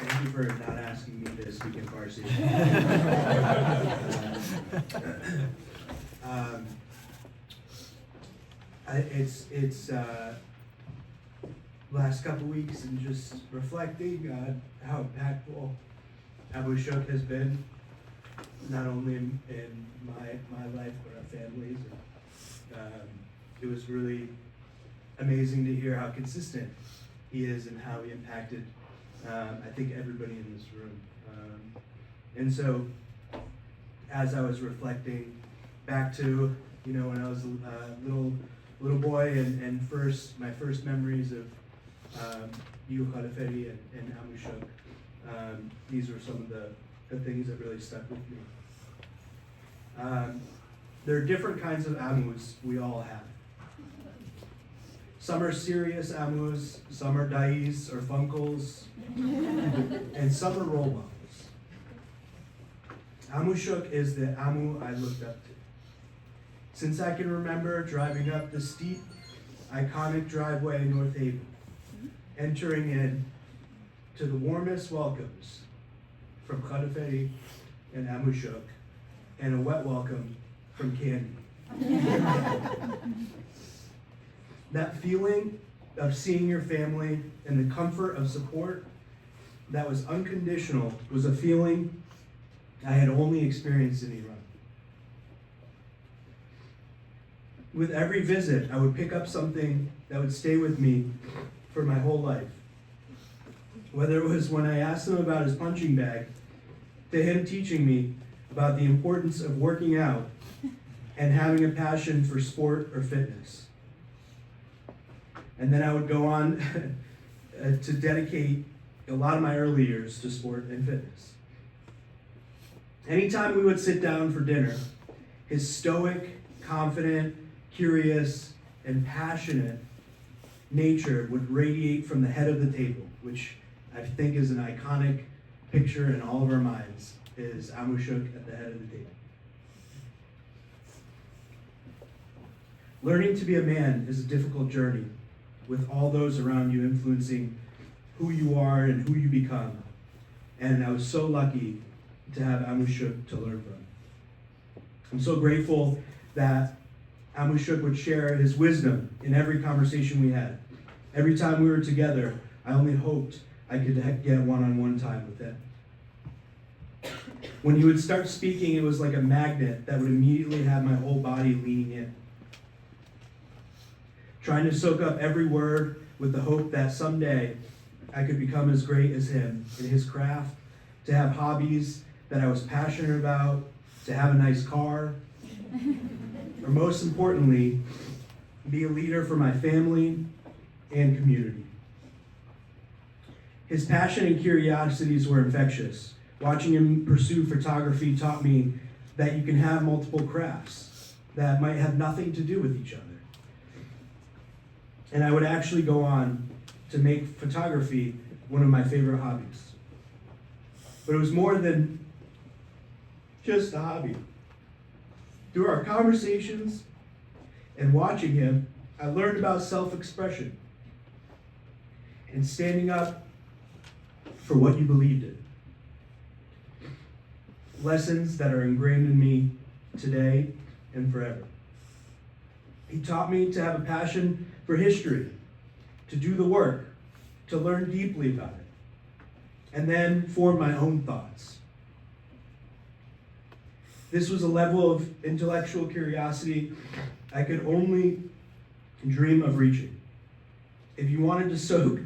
Thank you for not asking me to speak in Farsi. It's last couple weeks and just reflecting on how impactful Abu Shuk has been, not only in my life but our families. It was really amazing to hear how consistent he is and how he impacted I think everybody in this room. And so as I was reflecting back to when I was a little boy and my first memories of you, Feria, and Abu Shuk, these were some of the things that really stuck with me. There are different kinds of amus we all have. Some are serious amus, some are dais or funkles, and some are role models. Amu Shuk is the amu I looked up to. Since I can remember driving up the steep, iconic driveway in North Haven, entering in to the warmest welcomes from Feria and Amu Shuk, and a wet welcome from Kian. That feeling of seeing your family and the comfort of support that was unconditional was a feeling I had only experienced in Iran. With every visit, I would pick up something that would stay with me for my whole life. Whether it was when I asked him about his punching bag, to him teaching me about the importance of working out and having a passion for sport or fitness. And then I would go on to dedicate a lot of my early years to sport and fitness. Anytime we would sit down for dinner, his stoic, confident, curious, and passionate nature would radiate from the head of the table, which I think is an iconic picture in all of our minds, is Amu Shuk at the head of the table. Learning to be a man is a difficult journey, with all those around you influencing who you are and who you become. And I was so lucky to have Amu Shuk to learn from. I'm so grateful that Amu Shuk would share his wisdom in every conversation we had. Every time we were together, I only hoped I could get one-on-one time with him. When he would start speaking, it was like a magnet that would immediately have my whole body leaning in. Trying to soak up every word with the hope that someday I could become as great as him in his craft, to have hobbies that I was passionate about, to have a nice car, or most importantly, be a leader for my family and community. His passion and curiosities were infectious. Watching him pursue photography taught me that you can have multiple crafts that might have nothing to do with each other. And I would actually go on to make photography one of my favorite hobbies. But it was more than just a hobby. Through our conversations and watching him, I learned about self-expression and standing up for what you believed in. Lessons that are ingrained in me today and forever. He taught me to have a passion for history, to do the work, to learn deeply about it, and then form my own thoughts. This was a level of intellectual curiosity I could only dream of reaching. If you wanted to soak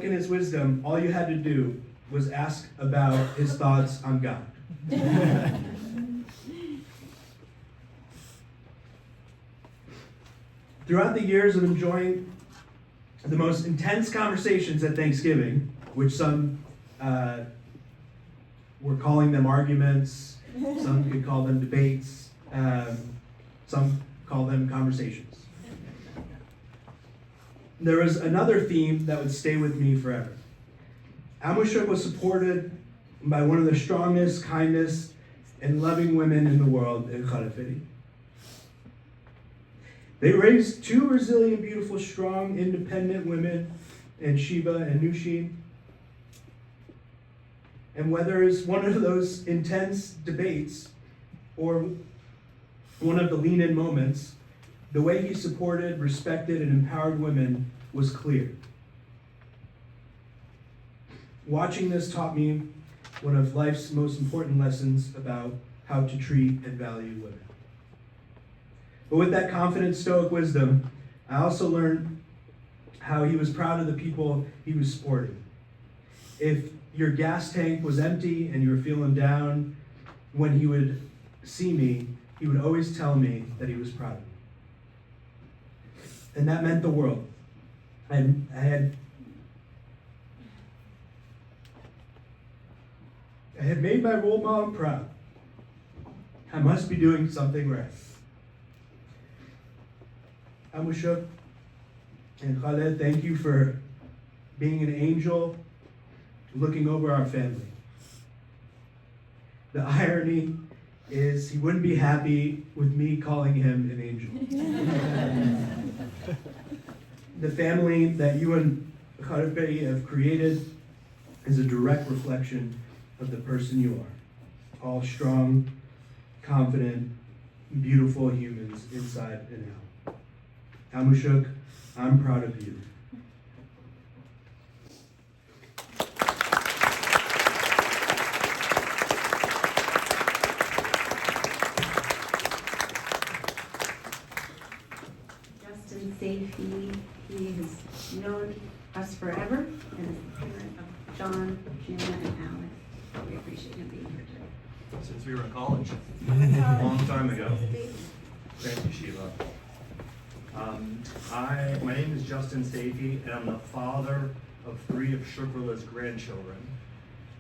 in his wisdom, all you had to do was ask about his thoughts on God. Throughout the years of enjoying the most intense conversations at Thanksgiving, which some were calling them arguments, some could call them debates, some call them conversations. There was another theme that would stay with me forever. Amushuk was supported by one of the strongest, kindest, and loving women in the world in Katayoon. They raised two resilient, beautiful, strong, independent women in Shieva and Nushin. And whether it's one of those intense debates or one of the lean-in moments, the way he supported, respected, and empowered women was clear. Watching this taught me one of life's most important lessons about how to treat and value women. But with that confident, stoic wisdom, I also learned how he was proud of the people he was supporting. If your gas tank was empty and you were feeling down, when he would see me, he would always tell me that he was proud of me. And that meant the world. I had made my role model proud. I must be doing something right. Amushuk and Khaled, thank you for being an angel looking over our family. The irony is he wouldn't be happy with me calling him an angel. The family that you and Khaled have created is a direct reflection of the person you are. All strong, confident, beautiful humans inside and out. Amushuk, I'm proud of you. Janna Sayfie, he has known us forever and is the parent of John, Kian, and Alex. We appreciate him being here today. Since we were in college, a long time ago. Thank you, Shieva. My name is Janna Sayfie, and I'm the father of 3 of Shukrulla's grandchildren,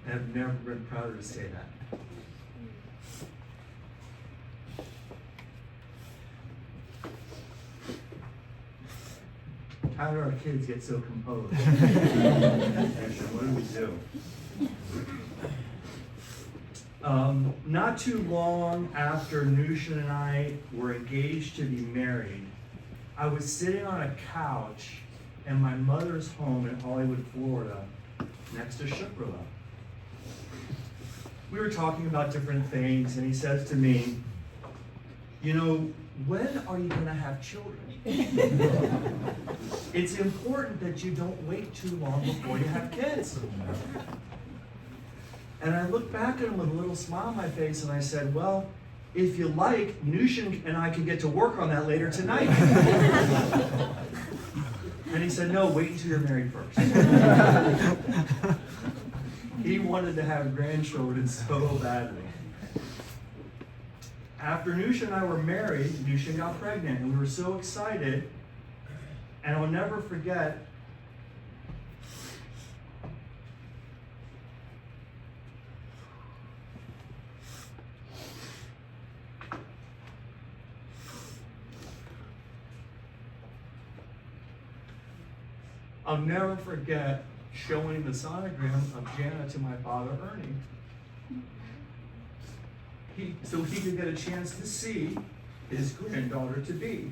and I've never been prouder to say that. How do our kids get so composed? What do we do? Not too long after Nushin and I were engaged to be married, I was sitting on a couch in my mother's home in Hollywood, Florida, next to Shukrulla. We were talking about different things, and he says to me, you know, when are you going to have children? It's important that you don't wait too long before you have kids. And I looked back at him with a little smile on my face, and I said, well, if you like, Nushin and I can get to work on that later tonight. And he said, no, wait until you're married first. He wanted to have grandchildren so badly. After Nushin and I were married, Nushin got pregnant, and we were so excited. And I'll never forget, I'll never forget showing the sonogram of Janna to my father, Ernie. So he could get a chance to see his granddaughter to be.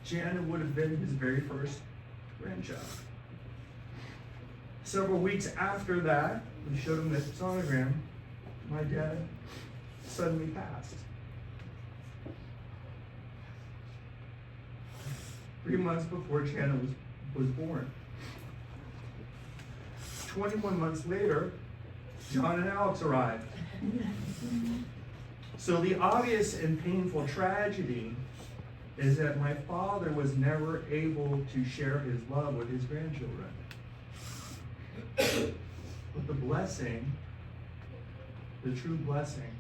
Janna would have been his very first grandchild. Several weeks after that, we showed him the sonogram. My dad suddenly passed. 3 months before Janna was born. 21 months later, John and Alex arrived. So the obvious and painful tragedy is that my father was never able to share his love with his grandchildren. But the blessing, the true blessing,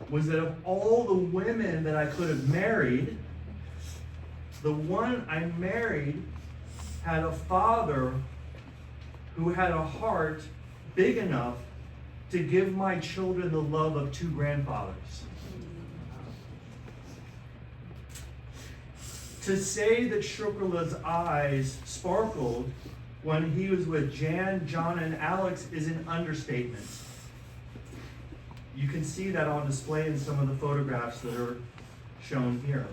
was that of all the women that I could have married, the one I married had a father who had a heart big enough to give my children the love of two grandfathers. To say that Shukrulla's eyes sparkled when he was with Jan, John, and Alex is an understatement. You can see that on display in some of the photographs that are shown here.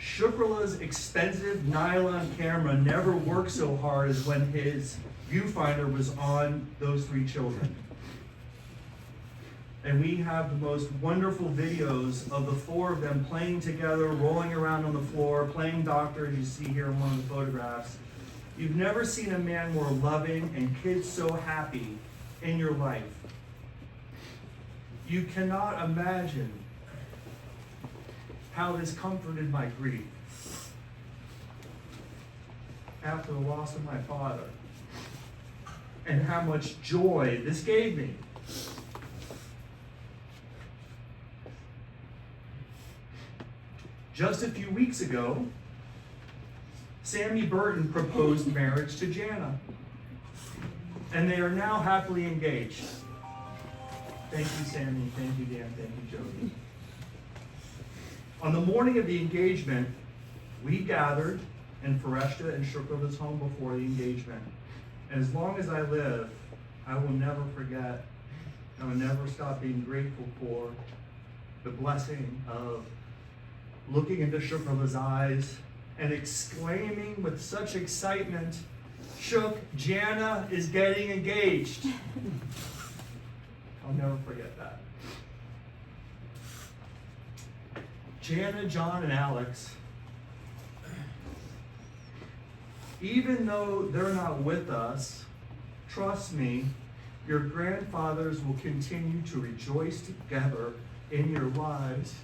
Shukrulla's expensive nylon camera never worked so hard as when his viewfinder was on those three children. And we have the most wonderful videos of the four of them playing together, rolling around on the floor, playing doctor, as you see here in one of the photographs. You've never seen a man more loving and kids so happy in your life. You cannot imagine how this comforted my grief after the loss of my father, and how much joy this gave me. Just a few weeks ago, Sammy Burton proposed marriage to Janna, and they are now happily engaged. Thank you, Sammy. Thank you, Dan. Thank you, Jody. On the morning of the engagement, we gathered in Feria and Shukrulla's home before the engagement. And as long as I live, I will never forget, I will never stop being grateful for the blessing of looking into Shukrulla's eyes and exclaiming with such excitement, "Shuk, Janna is getting engaged." I'll never forget that. Janna, John, and Alex, even though they're not with us, trust me, your grandfathers will continue to rejoice together in your lives,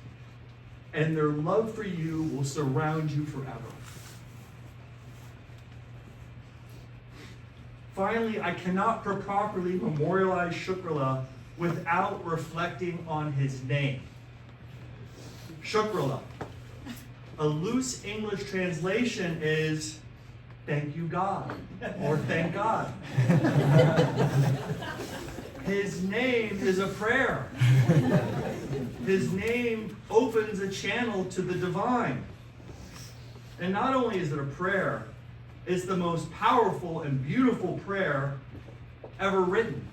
and their love for you will surround you forever. Finally, I cannot properly memorialize Shukrulla without reflecting on his name. Shukrulla. A loose English translation is "thank you, God," or "thank God." His name is a prayer. His name opens a channel to the divine. And not only is it a prayer, it's the most powerful and beautiful prayer ever written.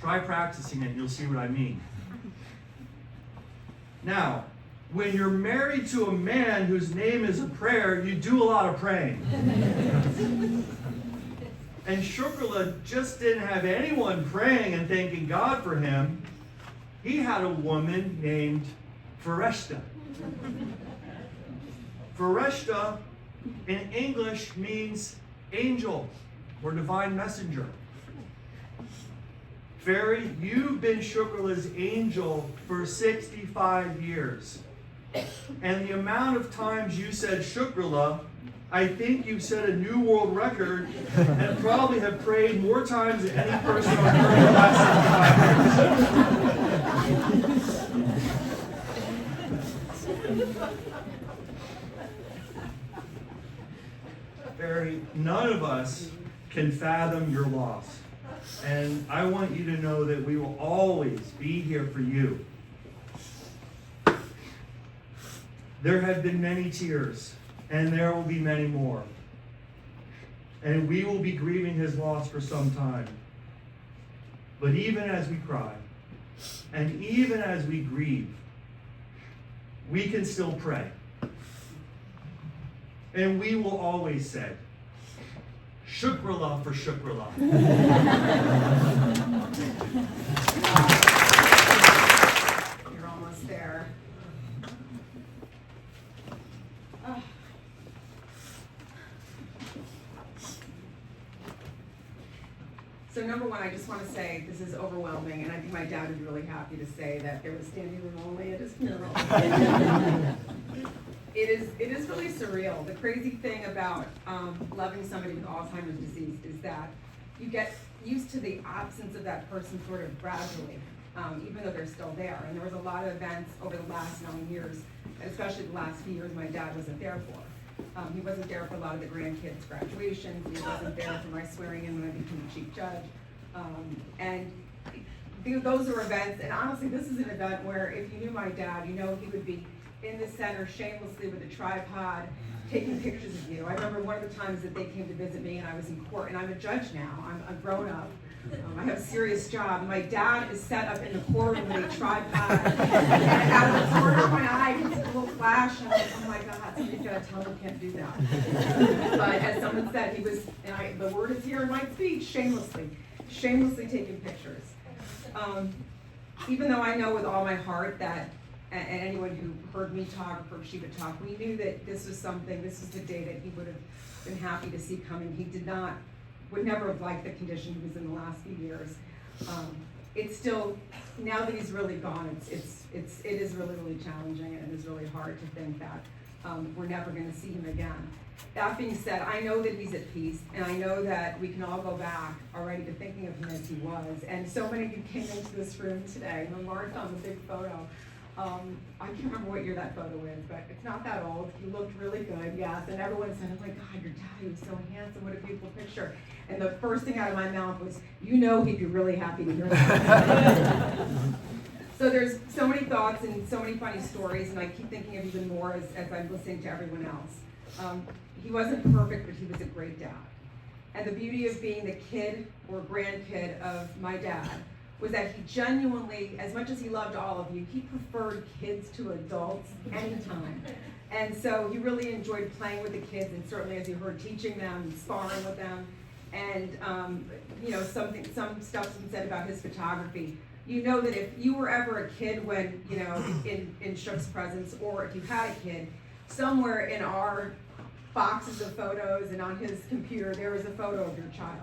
Try practicing it and you'll see what I mean. Now, when you're married to a man whose name is a prayer, you do a lot of praying. And Shukrulla just didn't have anyone praying and thanking God for him. He had a woman named Feria. Feria in English means angel or divine messenger. Feria, you've been Shukrulla's angel for 65 years. And the amount of times you said Shukrulla, I think you've set a new world record and probably have prayed more times than any person on earth in the last 65 years. Feria, none of us can fathom your loss. And I want you to know that we will always be here for you. There have been many tears and there will be many more. And we will be grieving his loss for some time. But even as we cry, and even as we grieve, we can still pray. And we will always say, Shukrulla for Shukrulla. You're almost there. Oh. So number one, I just want to say this is overwhelming, and I think my dad is really happy to say that there was standing room only at his funeral. It is really surreal. The crazy thing about loving somebody with Alzheimer's disease is that you get used to the absence of that person sort of gradually, even though they're still there. And there was a lot of events over the last 9 years, and especially the last few years my dad wasn't there for. He wasn't there for a lot of the grandkids' graduations. He wasn't there for my swearing in when I became chief judge. And those are events, and honestly, this is an event where if you knew my dad, you know he would be in the center shamelessly with a tripod, taking pictures of you. I remember one of the times that they came to visit me and I was in court, and I'm a judge now, I'm a grown up. I have a serious job. And my dad is set up in the courtroom with a tripod, and out of the corner of my eye, it's a little flash, and I'm like, oh my God, somebody's gotta tell him he can't do that. But as someone said, he was, and the word is here in my speech, shamelessly taking pictures. Even though I know with all my heart that, and anyone who heard me talk, heard Shieva talk, we knew that this was the day that he would have been happy to see coming. He would never have liked the condition he was in the last few years. It's still, now that he's really gone, it is really challenging, and it is really hard to think that we're never gonna see him again. That being said, I know that he's at peace, and I know that we can all go back already to thinking of him as he was. And so many of you came into this room today and remarked on the big photo. I can't remember what year that photo is, but it's not that old. He looked really good, yes. And everyone said, oh my God, your daddy was so handsome, what a beautiful picture. And the first thing out of my mouth was, you know he'd be really happy to hear that. So there's so many thoughts and so many funny stories, and I keep thinking of even more as I'm listening to everyone else. He wasn't perfect, but he was a great dad. And the beauty of being the kid or grandkid of my dad was that he genuinely, as much as he loved all of you, he preferred kids to adults anytime. And so he really enjoyed playing with the kids, and certainly, as you heard, teaching them and sparring with them. And some stuff's been said about his photography. You know that if you were ever a kid when, in Shuk's presence, or if you had a kid, somewhere in our boxes of photos and on his computer, there is a photo of your child.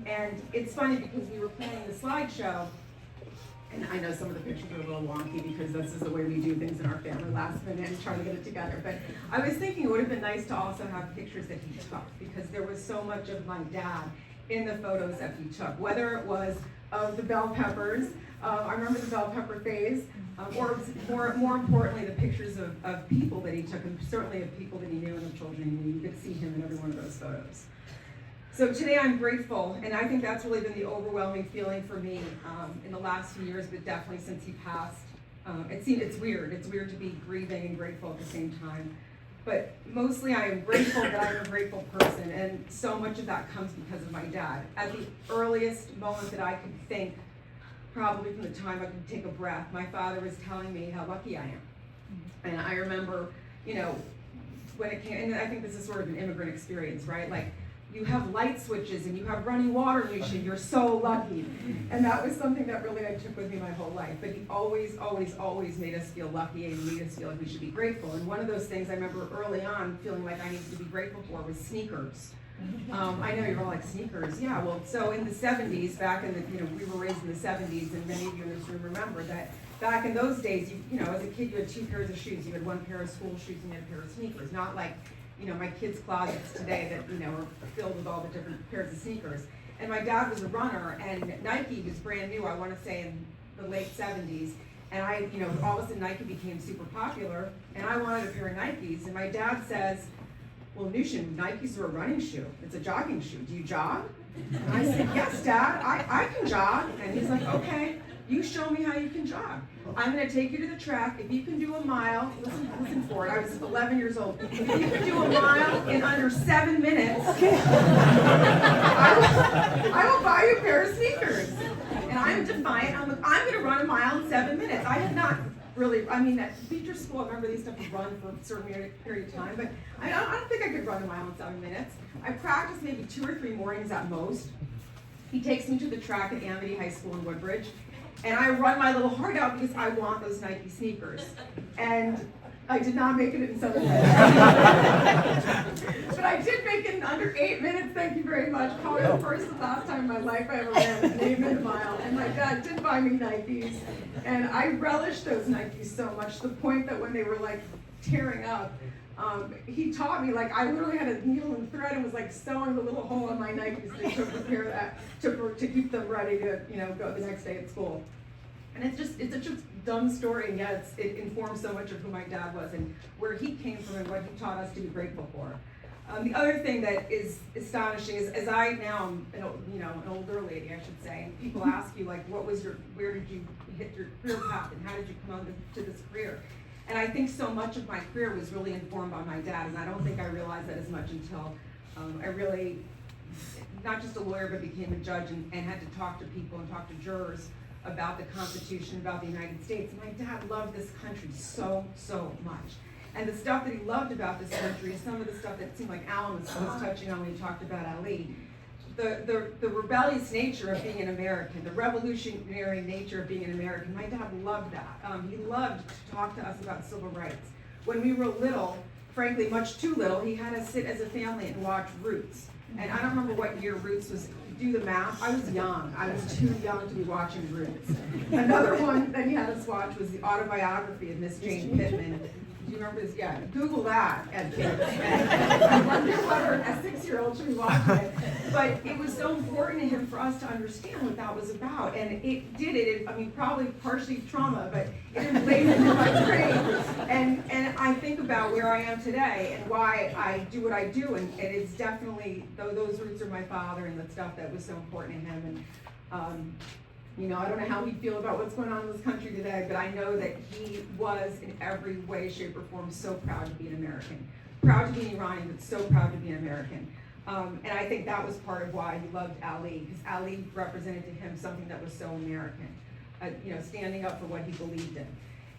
And it's funny because we were planning the slideshow, and I know some of the pictures are a little wonky because this is the way we do things in our family last minute and try to get it together. But I was thinking it would have been nice to also have pictures that he took, because there was so much of my dad in the photos that he took, whether it was of the bell peppers, I remember the bell pepper phase, or more importantly, the pictures of people that he took, and certainly of people that he knew and of children he knew. You could see him in every one of those photos. So today I'm grateful, and I think that's really been the overwhelming feeling for me in the last few years, but definitely since he passed. It's weird. It's weird to be grieving and grateful at the same time. But mostly I am grateful that I'm a grateful person, and so much of that comes because of my dad. At the earliest moment that I could think, probably from the time I could take a breath, my father was telling me how lucky I am. And I remember, when it came, and I think this is sort of an immigrant experience, right? Like, you have light switches and you have running water, Nushin, you're so lucky. And that was something that really I took with me my whole life. But he always made us feel lucky and made us feel like we should be grateful. And one of those things I remember early on feeling like I needed to be grateful for was sneakers. I know you're all like, sneakers. Yeah, well, so in the 70s, back in the, we were raised in the 70s, and many of you in this room remember that back in those days, as a kid, you had 2 pairs of shoes. You had 1 pair of school shoes and you had a pair of sneakers. Not like, my kids' closets today that, are filled with all the different pairs of sneakers. And my dad was a runner, and Nike was brand new, I want to say in the late 70s. And all of a sudden Nike became super popular, and I wanted a pair of Nikes. And my dad says, well, Nushin, Nikes are a running shoe. It's a jogging shoe. Do you jog? And I said, yes, Dad, I can jog. And he's like, okay, you show me how you can jog. I'm gonna take you to the track. If you can do a mile, listen for it, I was 11 years old. If you can do a mile in under 7 minutes, I will buy you a pair of sneakers. And I'm defiant, I'm gonna run a mile in 7 minutes. I had not really, I mean, at teacher school, I remember they used to have to run for a certain period of time, but I don't think I could run a mile in 7 minutes. I practiced maybe 2 or 3 mornings at most. He takes me to the track at Amity High School in Woodbridge, and I run my little heart out because I want those Nike sneakers. And I did not make it in 7 minutes. But I did make it in under 8 minutes, thank you very much. Probably the first and last time in my life I ever ran an 8-minute mile. And my dad did buy me Nikes. And I relished those Nikes so much, to the point that when they were like tearing up, he taught me, like I literally had a needle and thread and was like sewing the little hole in my Nikes to prepare that, to keep them ready to, go the next day at school. And it's such a dumb story, and yet it informs so much of who my dad was and where he came from and what he taught us to be grateful for. The other thing that is astonishing is, as I now am an older lady, I should say, and people ask you like, where did you hit your career path, and how did you come on to this career? And I think so much of my career was really informed by my dad, and I don't think I realized that as much until I really, not just a lawyer, but became a judge and had to talk to people and talk to jurors about the Constitution, about the United States. And my dad loved this country so, so much. And the stuff that he loved about this country is some of the stuff that seemed like Alan was touching on when he talked about Ali. The rebellious nature of being an American, the revolutionary nature of being an American. My dad loved that. He loved to talk to us about civil rights. When we were little, frankly, much too little, he had us sit as a family and watch Roots. And I don't remember what year Roots was. Do the math. I was young. I was too young to be watching Roots. Another one that he had us watch was the autobiography of Miss Jane Pittman. Do you remember this? Yeah, Google that as kids. I wonder whether a 6-year-old should be watching it. But it was so important to him for us to understand what that was about. And it did it. I mean, probably partially trauma, but it inflated into my brain. And I think about where I am today and why I do what I do. And it's definitely, those roots are my father and the stuff that was so important to him. And I don't know how he'd feel about what's going on in this country today, but I know that he was in every way, shape, or form so proud to be an American. Proud to be an Iranian, but so proud to be an American. And I think that was part of why he loved Ali, because Ali represented to him something that was so American, standing up for what he believed in.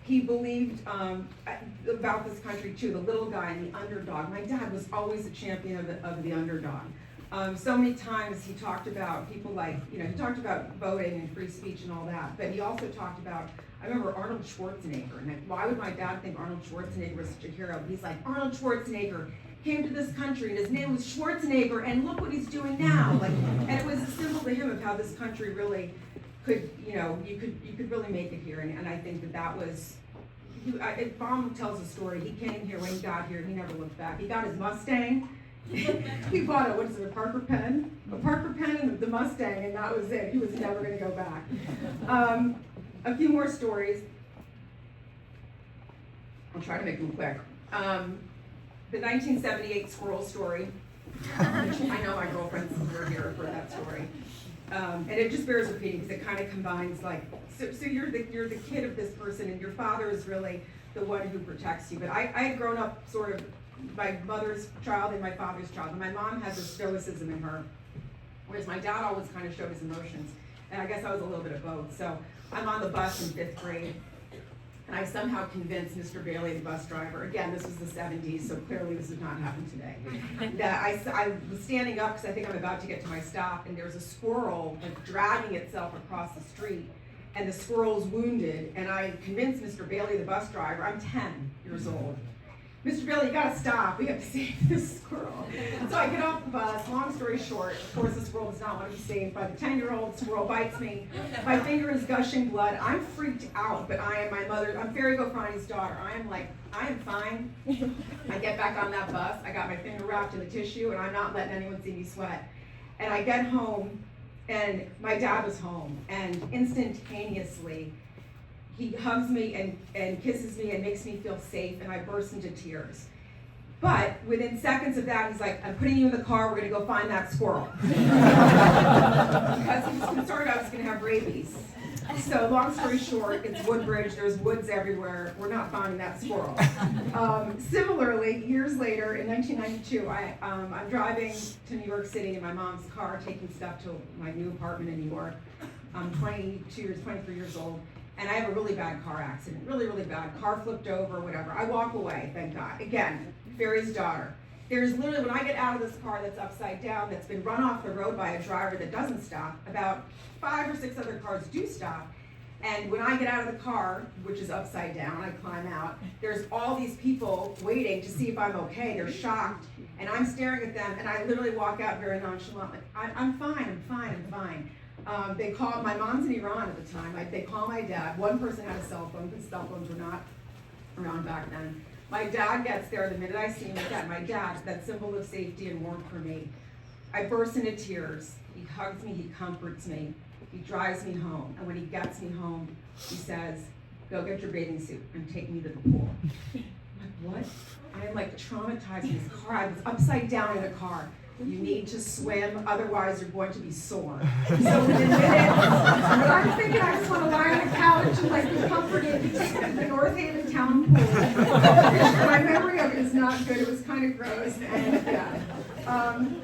He believed about this country too, the little guy and the underdog. My dad was always a champion of the underdog. So many times he talked about people like, he talked about voting and free speech and all that, but he also talked about, I remember Arnold Schwarzenegger, and why would my dad think Arnold Schwarzenegger was such a hero? He's like, Arnold Schwarzenegger came to this country and his name was Schwarzenegger, and look what he's doing now. And it was a symbol to him of how this country really could, you could really make it here. And I think that was, Mom tells a story, he came here, when he got here, he never looked back. He got his Mustang. He bought a Parker pen and the Mustang, and that was it. He was never going to go back. A few more stories. I'll try to make them quick. The 1978 squirrel story. I know my girlfriends were here for that story. And it just bears repeating because it kind of combines so you're the kid of this person, and your father is really the one who protects you. But I had grown up sort of my mother's child and my father's child. And my mom has a stoicism in her, whereas my dad always kind of showed his emotions. And I guess I was a little bit of both. So I'm on the bus in 5th grade, and I somehow convinced Mr. Bailey, the bus driver, again, this was the 70s, so clearly this would not happen today, that I was standing up because I think I'm about to get to my stop, and there's a squirrel dragging itself across the street, and the squirrel's wounded, and I convinced Mr. Bailey, the bus driver, I'm 10 years old, Mr. Bailey, you gotta stop. We have to save this squirrel. So I get off the bus. Long story short, of course, the squirrel does not want to be saved. By the 10-year-old, squirrel bites me. My finger is gushing blood. I'm freaked out, but I am my mother. I'm Feria Ghofrany's daughter. I am fine. I get back on that bus. I got my finger wrapped in the tissue, and I'm not letting anyone see me sweat. And I get home, and my dad was home, and instantaneously, he hugs me and kisses me and makes me feel safe, and I burst into tears. But within seconds of that, he's like, I'm putting you in the car, we're gonna go find that squirrel. Because he was concerned I was gonna have rabies. So long story short, it's Woodbridge, there's woods everywhere, we're not finding that squirrel. Similarly, years later, in 1992, I'm driving to New York City in my mom's car, taking stuff to my new apartment in New York. I'm 23 years old, and I have a really bad car accident, really, really bad. Car flipped over, whatever. I walk away, thank God. Again, Feria's daughter. There's literally, when I get out of this car that's upside down, that's been run off the road by a driver that doesn't stop, about 5 or 6 other cars do stop. And when I get out of the car, which is upside down, I climb out, there's all these people waiting to see if I'm okay. They're shocked. And I'm staring at them, and I literally walk out very nonchalantly. I'm fine. They call, my mom's in Iran at the time. They call my dad. One person had a cell phone, because cell phones were not around back then. My dad gets there the minute I see him again. My dad, that symbol of safety and warmth for me. I burst into tears. He hugs me, he comforts me. He drives me home. And when he gets me home, he says, go get your bathing suit and take me to the pool. I'm like, what? I am like traumatized in this car. I was upside down in a car. You need to swim, otherwise you're going to be sore. So within minutes, but I'm thinking I just want to lie on the couch and like be comforted. He takes me to the North Haven town pool. My memory of it is not good. It was kind of gross. And yeah.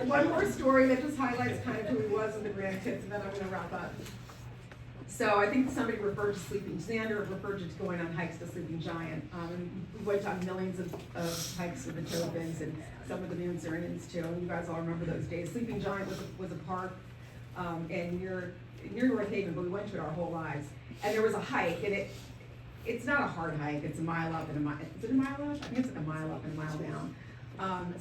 One more story that just highlights kind of who he was with the grandkids, and then I'm going to wrap up. So I think somebody referred to Sleeping Zander, referred to going on hikes to Sleeping Giant. We went on millions of hikes with the Tobins and some of the Moonserians too. And you guys all remember those days. Sleeping Giant was a park near North Haven, but we went to it our whole lives. And there was a hike, and it's not a hard hike. It's a mile up and a mile. Is it a mile up? I think it's a mile up and a mile down.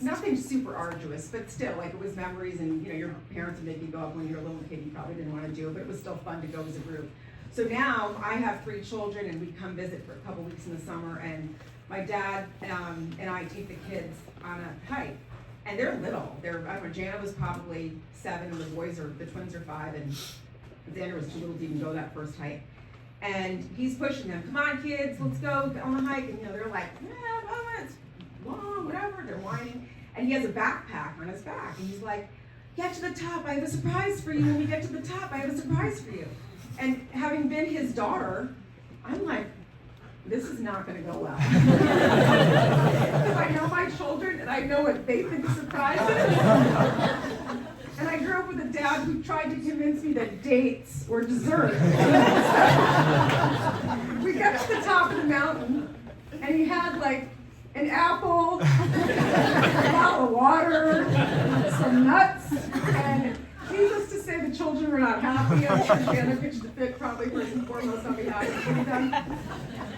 Nothing super arduous, but still, like it was memories, and you know, your parents would make you go up when you were a little kid, you probably didn't want to do it, but it was still fun to go as a group. So now I have 3 children, and we come visit for a couple weeks in the summer, and my dad and I take the kids on a hike, and they're little. I don't know, Janna was probably 7, and the twins are 5, and Zander was too little to even go that first hike. And he's pushing them, come on kids, let's go on the hike, and you know, they're like, yeah, it's long, whatever, they're whining. And he has a backpack on his back, and he's like, get to the top, I have a surprise for you. When we get to the top, I have a surprise for you. And having been his daughter, I'm like, this is not gonna go well. Because I know my children, and I know what they think a surprise is. And I grew up with a dad who tried to convince me that dates were dessert. We got to the top of the mountain, and he had like an apple, a bottle of water, some nuts, and needless to say, the children were not happy. I'm sure Janna pitched the fit probably first and foremost on behalf of them.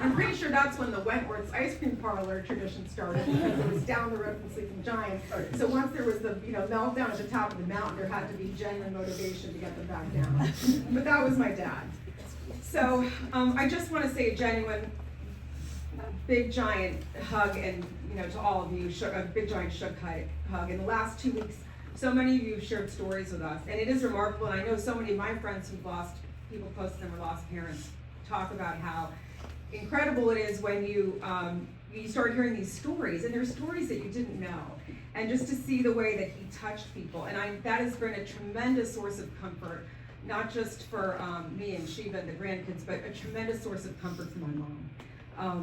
I'm pretty sure that's when the Wentworth's ice cream parlor tradition started, because it was down the road from Sleeping Giant. So once there was the meltdown at the top of the mountain, there had to be genuine motivation to get them back down. But that was my dad. So I just want to say a genuine big giant hug, and to all of you, a big giant hug. In the last 2 weeks, so many of you have shared stories with us, and it is remarkable. And I know so many of my friends who've lost people close to them or lost parents talk about how incredible it is when you start hearing these stories, and there's stories that you didn't know, and just to see the way that he touched people, and that has been a tremendous source of comfort, not just for me and Shieva and the grandkids, but a tremendous source of comfort for my mom.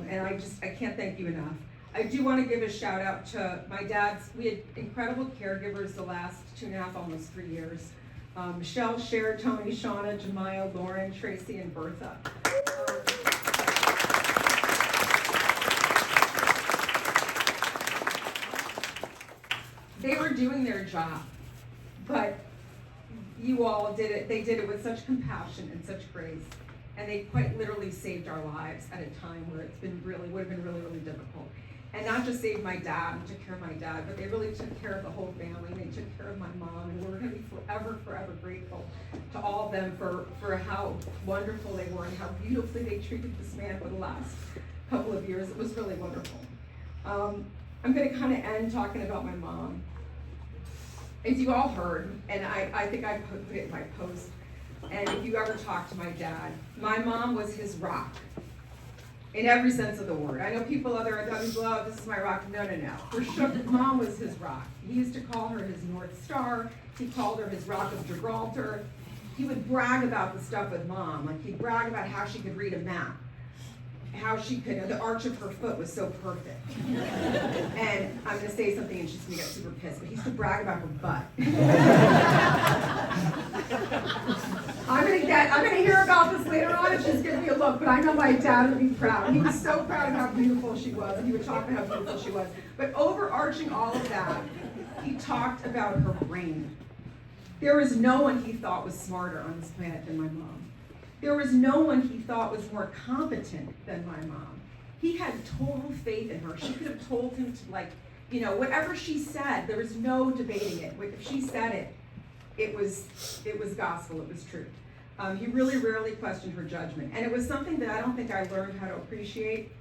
And I can't thank you enough. I do want to give a shout out to my dad's. We had incredible caregivers the last 2.5, almost 3 years. Michelle, Cher, Tony, Shauna, Jemiah, Lauren, Tracy, and Bertha. They were doing their job, but you all did it. They did it with such compassion and such grace. And they quite literally saved our lives at a time where would have been really, really difficult. And not just saved my dad and took care of my dad, but they really took care of the whole family. They took care of my mom, and we're going to be forever, forever grateful to all of them for how wonderful they were and how beautifully they treated this man for the last couple of years. It was really wonderful. I'm going to kind of end talking about my mom. As you all heard, and I think I put it in my post, and if you ever talk to my dad, my mom was his rock, in every sense of the word. I know people oh, this is my rock. No. For sure, mom was his rock. He used to call her his North Star. He called her his Rock of Gibraltar. he would brag about the stuff with mom. Like he'd brag about how she could read a map, how she could, the arch of her foot was so perfect. And I'm gonna say something and she's gonna get super pissed, but he used to brag about her butt. I'm gonna hear about this later on and she's giving me a look, but I know my dad would be proud. He was so proud of how beautiful she was, and he would talk about how beautiful she was. But overarching all of that, he talked about her brain. There was no one he thought was smarter on this planet than my mom. There was no one he thought was more competent than my mom. He had total faith in her. She could have told him to, like, you know, whatever she said, there was no debating it. If she said it, it was gospel, it was truth. He really rarely questioned her judgment. And it was something that I don't think I learned how to appreciate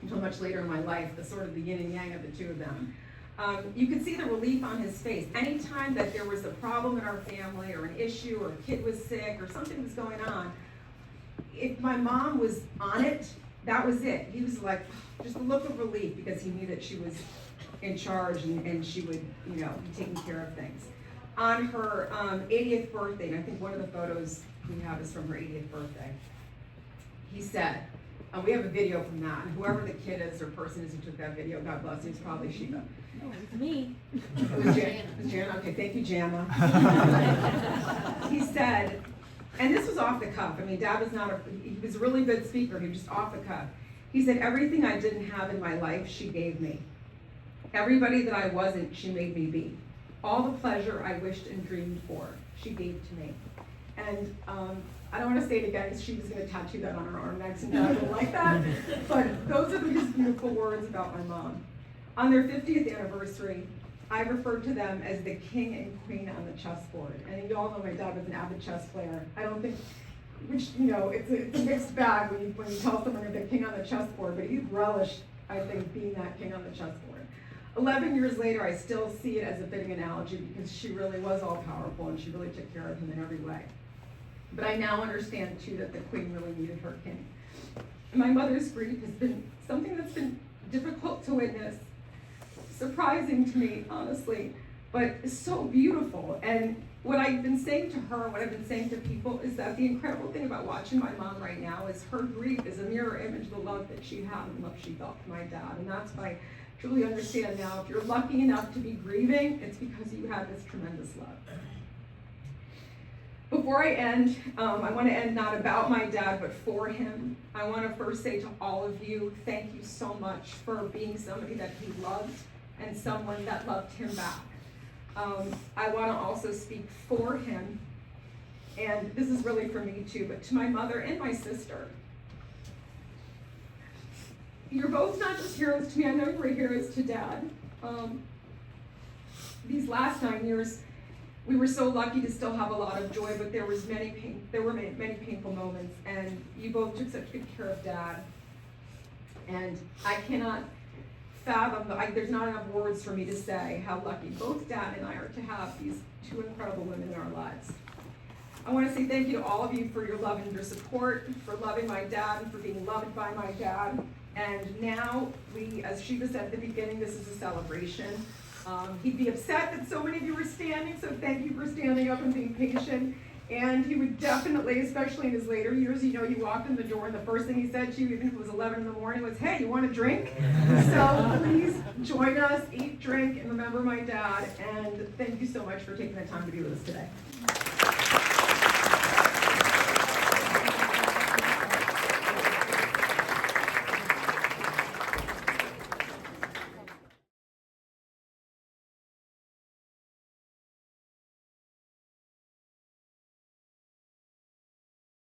until much later in my life, the sort of the yin and yang of the two of them. You could see the relief on his face. Anytime that there was a problem in our family or an issue or a kid was sick or something was going on, if my mom was on it, that was it. He was like, just a look of relief because he knew that she was in charge and she would, you know, be taking care of things. On her 80th birthday, and I think one of the photos we have is from her 80th birthday, he said, we have a video from that, and whoever the kid is or person is who took that video, God bless him, it's probably Shieva. No, it was me. It was Janna? Okay, thank you, Janna. He said, and this was off the cuff. I mean, Dad was he was a really good speaker. He was just off the cuff. He said, everything I didn't have in my life, she gave me. Everybody that I wasn't, she made me be. All the pleasure I wished and dreamed for, she gave to me. And I don't want to say it again because she was going to tattoo that on her arm next, and Dad didn't like that. But those are just beautiful words about my mom. On their 50th anniversary, I referred to them as the king and queen on the chessboard. And you all know my dad was an avid chess player. I don't think, which, you know, it's a mixed bag when you tell someone you're the king on the chessboard, but he relished, I think, being that king on the chessboard. 11 years later, I still see it as a fitting analogy because she really was all powerful and she really took care of him in every way. But I now understand too that the queen really needed her king. And my mother's grief has been something that's been difficult to witness, surprising to me, honestly, but it's so beautiful. And what I've been saying to her, what I've been saying to people, is that the incredible thing about watching my mom right now is her grief is a mirror image of the love that she had and the love she felt for my dad. And that's why I truly understand now, if you're lucky enough to be grieving, it's because you have this tremendous love. Before I end, I want to end not about my dad, but for him. I want to first say to all of you, thank you so much for being somebody that he loved and someone that loved him back. I want to also speak for him, and this is really for me too, but to my mother and my sister. You're both not just heroes to me, I know you were heroes to Dad. These last 9 years, we were so lucky to still have a lot of joy, but there were many painful moments, and you both took such good care of Dad. And I cannot fathom, there's not enough words for me to say how lucky both Dad and I are to have these two incredible women in our lives. I want to say thank you to all of you for your love and your support, for loving my dad, and for being loved by my dad. And now, as Shieva said at the beginning, this is a celebration. He'd be upset that so many of you were standing, so thank you for standing up and being patient. And he would definitely, especially in his later years, you know, you walked in the door and the first thing he said to you, even if it was 11 in the morning, was, hey, you want a drink? So please join us, eat, drink, and remember my dad. And thank you so much for taking the time to be with us today.